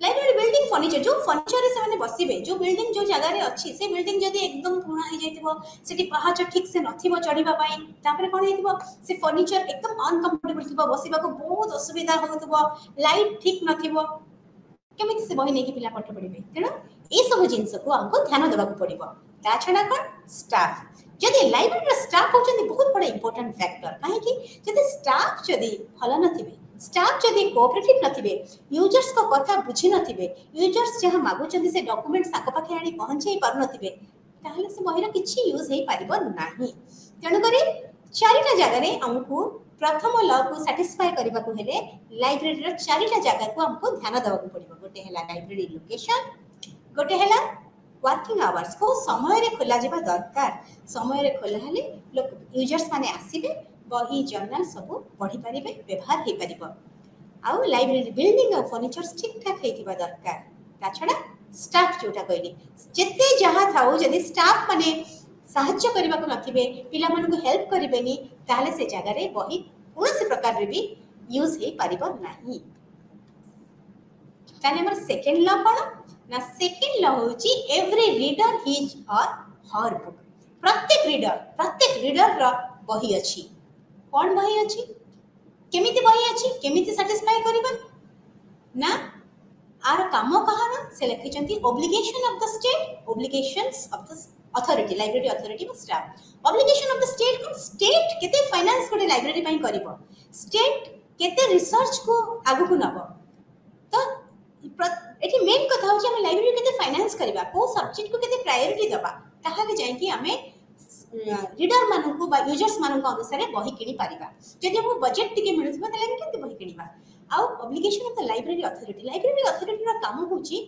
library building furniture जो फर्नीचर से माने बसिबे जो बिल्डिंग जो जगह रे अछि से बिल्डिंग जदि एकदम पुराना हो जाइतिबो सेठी पहाच ठीक से नथिबो चढ़ीबा पई तापरे कोन हेतिबो से फर्नीचर एकदम अनकंफर्टेबल थिबो बसिबा को बहुत असुविधा होतबो लाइट ठीक नथिबो केमिति से बही नै कि पिला पाठ पढिबे तेणु ए सब जिंस को हमको ध्यान देबा को पड़िबो ता छडा कोन स्टाफ जदि लाइब्रेरी स्टाफ होचंदी बहुत बड़ा इंपोर्टेंट फैक्टर काहे कि जदि स्टाफ जदि भलो नथिबे स्टाफ जदि कोऑपरेटिव नथिबे यूजर्स को कथा बुझी नथिबे यूजर्स जहां मागुचंदी से डॉक्यूमेंट साक पाखे आनी पहुंचै पर नथिबे ताहले से बहिरा किछि यूज हेई पारिबो नाही तेणु करी चारिटा जगह रे हमको प्रथम लॉ को सैटिस्फाई करबा को हेले लाइब्रेरी रो चारिटा जगह को हमको ध्यान देबा को पड़िबो गोटे हैला लाइब्रेरी लोकेशन गोटे हैला वर्किंग आवर्स को समय रे खोला जेबा दरकार समय रे खोला हेले लोक यूजर्स माने आसीबे बही जर्नल सब पढ़ी पारिबे व्यवहार हेई पारिबो आउ लाइब्रेरी बिल्डिंग और फर्नीचर ठीक ठाक हेतिबा दरकार ता छडा स्टाफ जोटा कहली जेते जहा थाउ जदि स्टाफ माने साहाय्य करबा को नथिबे पिला मन को हेल्प करिबेनी ताले से जगह रे बही कोनसे प्रकार रे भी यूज हेई पारिबो नाही ताले हमर सेकंड लॉ कोन ना सेकंड लॉ होची every reader his or her book प्रत्येक रीडर रो बही अछि कोन बही अछि केमिति बही अछि केमिति सैटिस्फाई करबा ना आर काम कहाना से लिखिचंती obligation of the state obligations of the authority library authority में staff obligation of the state को स्टेट केते फाइनेंस कोटे लाइब्रेरी पई करबो स्टेट केते रिसर्च को आगु को नबो तो एठी मेन कथा होची हम लाइब्रेरी केते फाइनेंस करबा को सब्जेक्ट को केते प्रायोरिटी दबा ताहाले जाई कि हमें रीडर मानन को बा यूजर्स मानन को अनुसार बही किनी पारिबा जदि हम बजट टिके मिलुथबा तले हम केते बही किनिबा आउ obligation of the library authority रा काम होची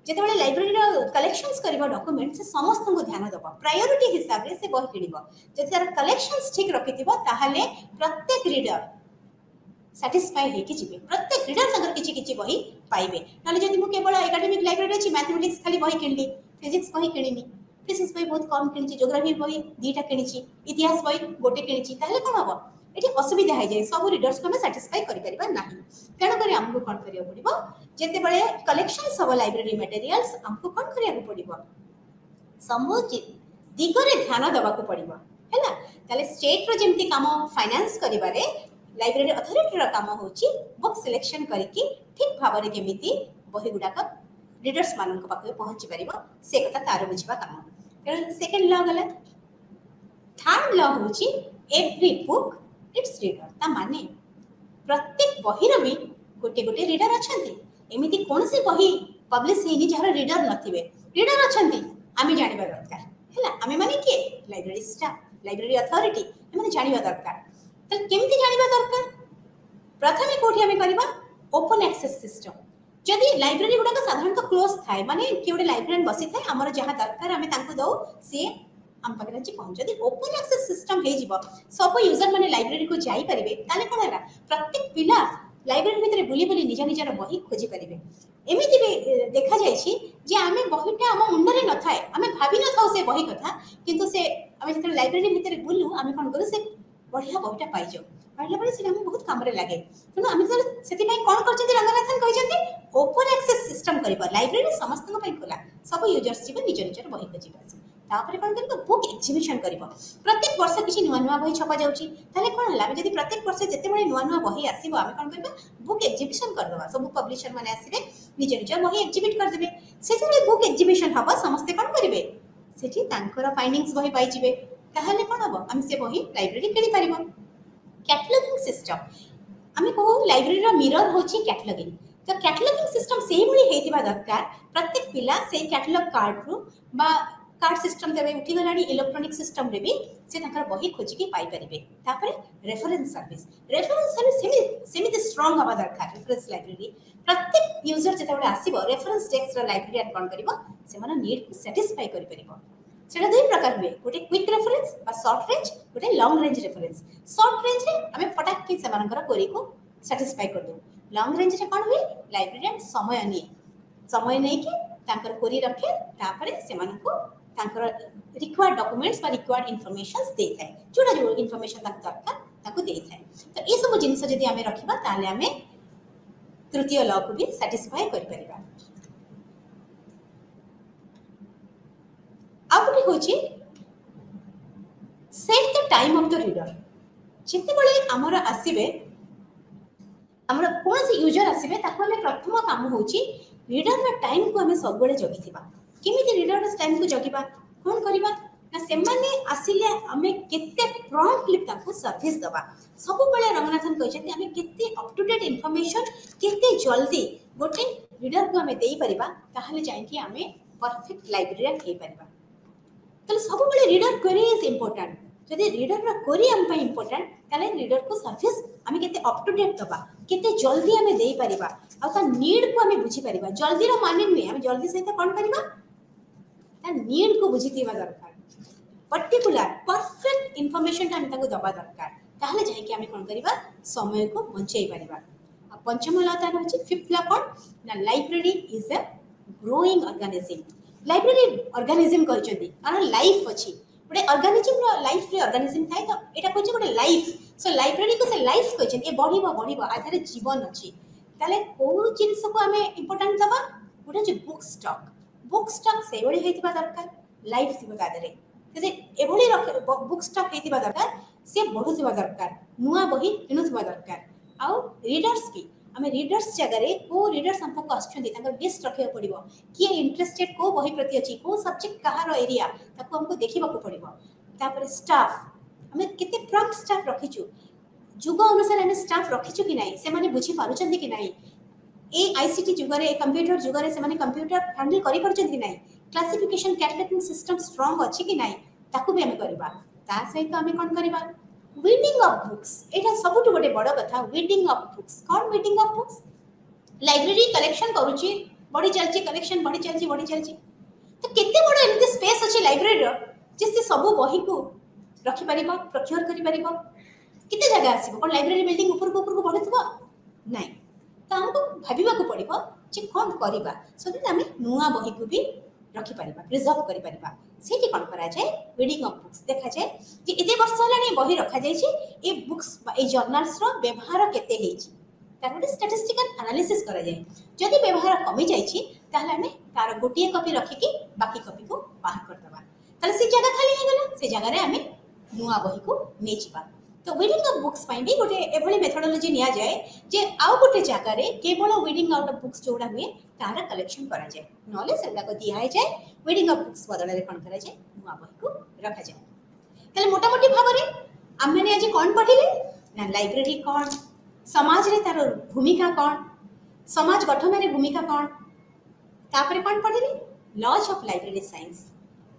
जेते बळे लाइब्रेरी रा कलेक्शंस करबा डॉक्यूमेंट से समस्त को ध्यान दबा प्रायोरिटी हिसाब रे से बही किनिबो जदि तार कलेक्शंस ठीक रखिथिबो ताहाले प्रत्येक रीडर सैटिस्फाई हे कि जिबे प्रत्येक रीडर संगर किछि किछि बही पाइबे नले जदि मु केवल एकेडमिक लाइब्रेरी अछि मैथमेटिक्स खाली बही किनली फिजिक्स बही किनिनी फिजिक्स बही बहुत कम किनिछि ज्योग्राफी बही दीटा किनिछि इतिहास बही गोटे किनिछि ताहले कोन हबो एठी असुविधा है जाय सब रीडर्स को हम सैटिस्फाई करि परिबा नाही तेणु करी हमको कोन करियो पड़िबो जेते बळे कलेक्शन सब लाइब्रेरी मटेरियल्स हमको कोन करिया को पड़िबो समुचित दिगरे ध्यान देबा को पड़िबो हैला ताले स्टेट रो जेमति काम फाइनेंस करिबारे लाइब्रेरी अथॉरिटी काम होची बुक सिलेक्शन करके ठीक भाव में केमिति बही गुड़ाक रीडर्स मान पाखे पहुंची पार से कथा तार बुझा काम। तेणु सेकेंड ल गला। थर्ड ल होची एवरी बुक इट्स रीडर। ता माने प्रत्येक बहीर भी गोटे गोटे रीडर अच्छा। एमती कौन सी बही पब्लिश होनी जार रीडर नथिबे, रीडर अच्छा आम जानवा दरकार है। आम मैंने किए लाइब्रेरी स्टाफ, लाइब्रेरी अथॉरिटी एम जानवा दरकार। तो केमती जानवा दरकार? प्रथम कौटी आम करवा ओपन एक्सेस सिस्टम। जदि लाइब्रेरी गुड़ाक साधारणतः क्लोज थाए माने किए गोटे लाइब्रेरियन बसी थाए आमर जहाँ दरकार आम दऊ सी आम पाखे आज पहुँच। जदि ओपन एक्सेस सिस्टम हो सब यूजर मैंने लाइब्रेरी को जापरेंगे ताले कौन है प्रत्येक पिला लाइब्रेरी भितर बुली बुली निज निजर बही खोजी पारे। एमती भी देखा जाए आम बहीटा आम मुंडे न थाए आम भावी न था से बही कथा किंतु से आम जो लाइब्रेरी भितर बुलू आम कौन करूँ से बढ़िया बहीटा पाई जाऊ पाइला बेले से बहुत काम लगे। तेणु आम से कौन कर रंगनाथन कहते ओपन एक्सेस सिस्टम कर लाइब्रेरी समस्त खोला सब यूजर्स जी निज निजर बही खोजी तापर कौन कर बुक एक्जिबिशन कर प्रत्येक वर्ष किसी नुआ नुआ बही छपा जाऊँगी कौन है जब प्रत्येक वर्ष जिते नुआ नुआ बही आसो आम कौन कर बुक एक्जिबिशन करदे सब पब्लिशर मैंने आसवे निज निज बही एक्जिबिट करदे से बुक एक्जिबिशन हम समस्ते कौन करेंगे से फाइंडिंग्स बही पाइबे ताहले कौन हम आम से बही लाइब्रेरी किणी पार। कैटलॉगिंग सिस्टम आम कहू लाइब्रेरी मिरर होची कैटलॉगिंग। तो कैटलॉगिंग सिस्टम से ही होइतिबा दरकार प्रत्येक पिला से कैटलॉग कार्ड रु बा कार्ड सिस्टम तबे उठी गलानी इलेक्ट्रॉनिक सिस्टम रे भी से तकर बही खोजी के पाई परिबे। तापरे रेफरेंस सर्विस सेमिति स्ट्रांग हवा दरकार। रेफरेंस लाइब्रेरी प्रत्येक यूजर जेतेबे आसीबो रेफरेंस डेस्क रो लाइब्रेरियन कोन करिवो से माने नीड को सैटिस्फाई करि परिबो। सेटा दुई प्रकार हुए गोटे क्विक रेफरेंस बा शॉर्ट रेंज गोटे long range reference. Short range रे आमे फटाक के सेमानकर कोरी को सैटिस्फाई कर दो। लॉन्ग रेंज रे कोन हुए लाइब्रेरियन समय नहीं कि तांकर कोरी रखे तापरे सेमानको तांकर रिक्वायर्ड डॉक्यूमेंट्स बा रिक्वायर्ड इनफॉरमेशंस दे थाए जोड़ा जो इनफॉरमेशन दरकार ताको दे थाए। तो ये सब जिनिस जदि आमे रखिबा ताले आमे तृतीय लॉ को भी सैटिस्फाई कर परिबा। अब गोटे होची set the time of the reader. जिते बळे हमर आसीबे हमर कोन से यूजर आसीबे ताको हमें प्रथम काम होची रीडर रा टाइम को हमें सब बळे जगिथिबा। केमिति रीडर रा टाइम को जगिबा कोन करिबा ना से माने आसिले हमें केते प्रॉम्प्टली ताको सर्विस दबा। सब बळे रंगनाथन कहछथि हमें केते अप टू डेट इंफॉर्मेशन केते जल्दी गोटे रीडर को हमें देई परिबा ताहाले जाय कि हमें परफेक्ट लाइब्रेरियन हे परिबा। तो सब बळे रीडर क्वेरी इज इंपोर्टेंट। जदि रीडर रा क्वेरी हम पे इंपोर्टेंट ताले रीडर को सर्विस हमें केते अप टू डेट दबा केते जल्दी हमें देई परिबा आ ता नीड को हमें बुझी परिबा। जल्दी रो माने नहीं हमें जल्दी सहित कोन करिबा ता नीड को बुझीतिबा दरकार पर्टिकुलर परफेक्ट इंफॉर्मेशन हम ताको दबा दरकार ताहले जाय कि हमें कोन करिबा समय को बंचेई परिबा। आ पंचम लता होची फिफ्थ ला कोन ना library is a growing organism. Library organism कहचोदी कारण लाइफ अछि गोटे ऑर्गेनिज्म रो लाइफ रे ऑर्गेनिज्म थाए तो एटा कहचे गोटे लाइफ। सो लाइब्रेरी को से लाइफ कहचेन ए बढ़िबो आधारे जीवन अछि ताले को जिंस को हमें इंपोर्टेंट दबा गोटे जे बुक स्टॉक से बड़ी हेतिबा दरकार लाइफ थिबा गादरे जदि एभली बुक स्टॉक हेतिबा दरकार से बढ़ुथिबा दरकार नुआ बही किनुथिबा दरकार। आउ रीडर्स भी हमें रीडर्स जगह को रीडर्स हमको आछन लिस्ट रखा पड़ो किए इंटरेस्टेड को बही प्रति अच्छी को सब्जेक्ट कहार एरिया ताको हमको देखा पड़ो। तापर स्टाफ हमें केते प्रॉम्प्ट स्टाफ रखीचु जुग अनुसार हमें स्टाफ रखीचु कि नहीं से माने बुझी पारुचंदी कि नहीं ए आईसीटी जुगरे कंप्यूटर जुगरे से माने कंप्यूटर हैंडल करि परचंदी कि नहीं क्लासिफिकेशन कैटलॉगिंग सिस्टम स्ट्रांग अछि कि नहीं ताको भी हमें करबा। ता सहित हमें कोन करबा रीडिंग ऑफ बुक्स एटा सबुठ गोटे बड़ कथा। रीडिंग ऑफ बुक्स कौन reading of books library collection करूची बढ़ी चलची कलेक्शन बढ़ी चलची तो केते बड़ एमती स्पेस अछि लाइब्रेरी रो जिससे सब बही को रखि परिबा प्रोक्योर करि परिबा केते जगह आसीबो कोन लाइब्रेरी बिल्डिंग ऊपर को बढ़ितबो नहीं तो हमको भाबिबा को पड़िबो जे कोन करिबा सो दैट हमें नुआ बही को भी रखि परिबा प्रिजर्व करि परिबा। सेठी कोन करा जाय रीडिंग ऑफ बुक्स देखा जाय जे एते वर्ष हलानी बही रखा जाय छी ए बुक्स ए जर्नल्स रो व्यवहार केते हेची तार गोटे स्टैटिस्टिकल एनालिसिस करा जाय। जदि व्यवहार कमी जाय छी ताहले हमें तार गोटिए कॉपी रखि कि बाकी कॉपी को बाहर कर दबा ताले से जगह खाली हे गेला से जगह रे हमें नुआ बही को नै जिबा। तो रीडिंग ऑफ बुक्स पाई भी गोटे एभली मेथोडोलॉजी निया जाए जे आउ गोटे जगह रे केवल रीडिंग आउट ऑफ बुक्स जोड़ा हुए तार कलेक्शन करा जाए नॉलेज सेटा को दिया जाए रीडिंग ऑफ बुक्स बदल रे कोन करा जाए नुआ बही को रखा जाए तले मोटा मोटी भाव रे हम माने आज कोन पढिले ना लाइब्रेरी कोन समाज रे तार भूमिका कोन समाज गठन रे भूमिका कोन तापरे कोन पढिले लॉज ऑफ लाइब्रेरी साइंस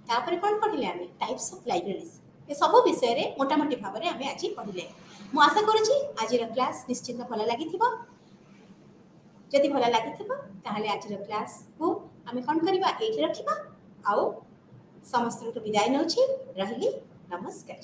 तापरे कोन पढिले आमे टाइप्स ऑफ लाइब्रेरीज ए सब विषय रे मोटा मोटी भाव रे आमे आज पढिले मु आशा करूची आज रो क्लास निश्चित भल लागि थिबो जदि भल लागि थिबो ताहले आज रो क्लास को आमे कोन करबा एठी रखिबा आउ समस्त को विदाय नउची रहली नमस्कार।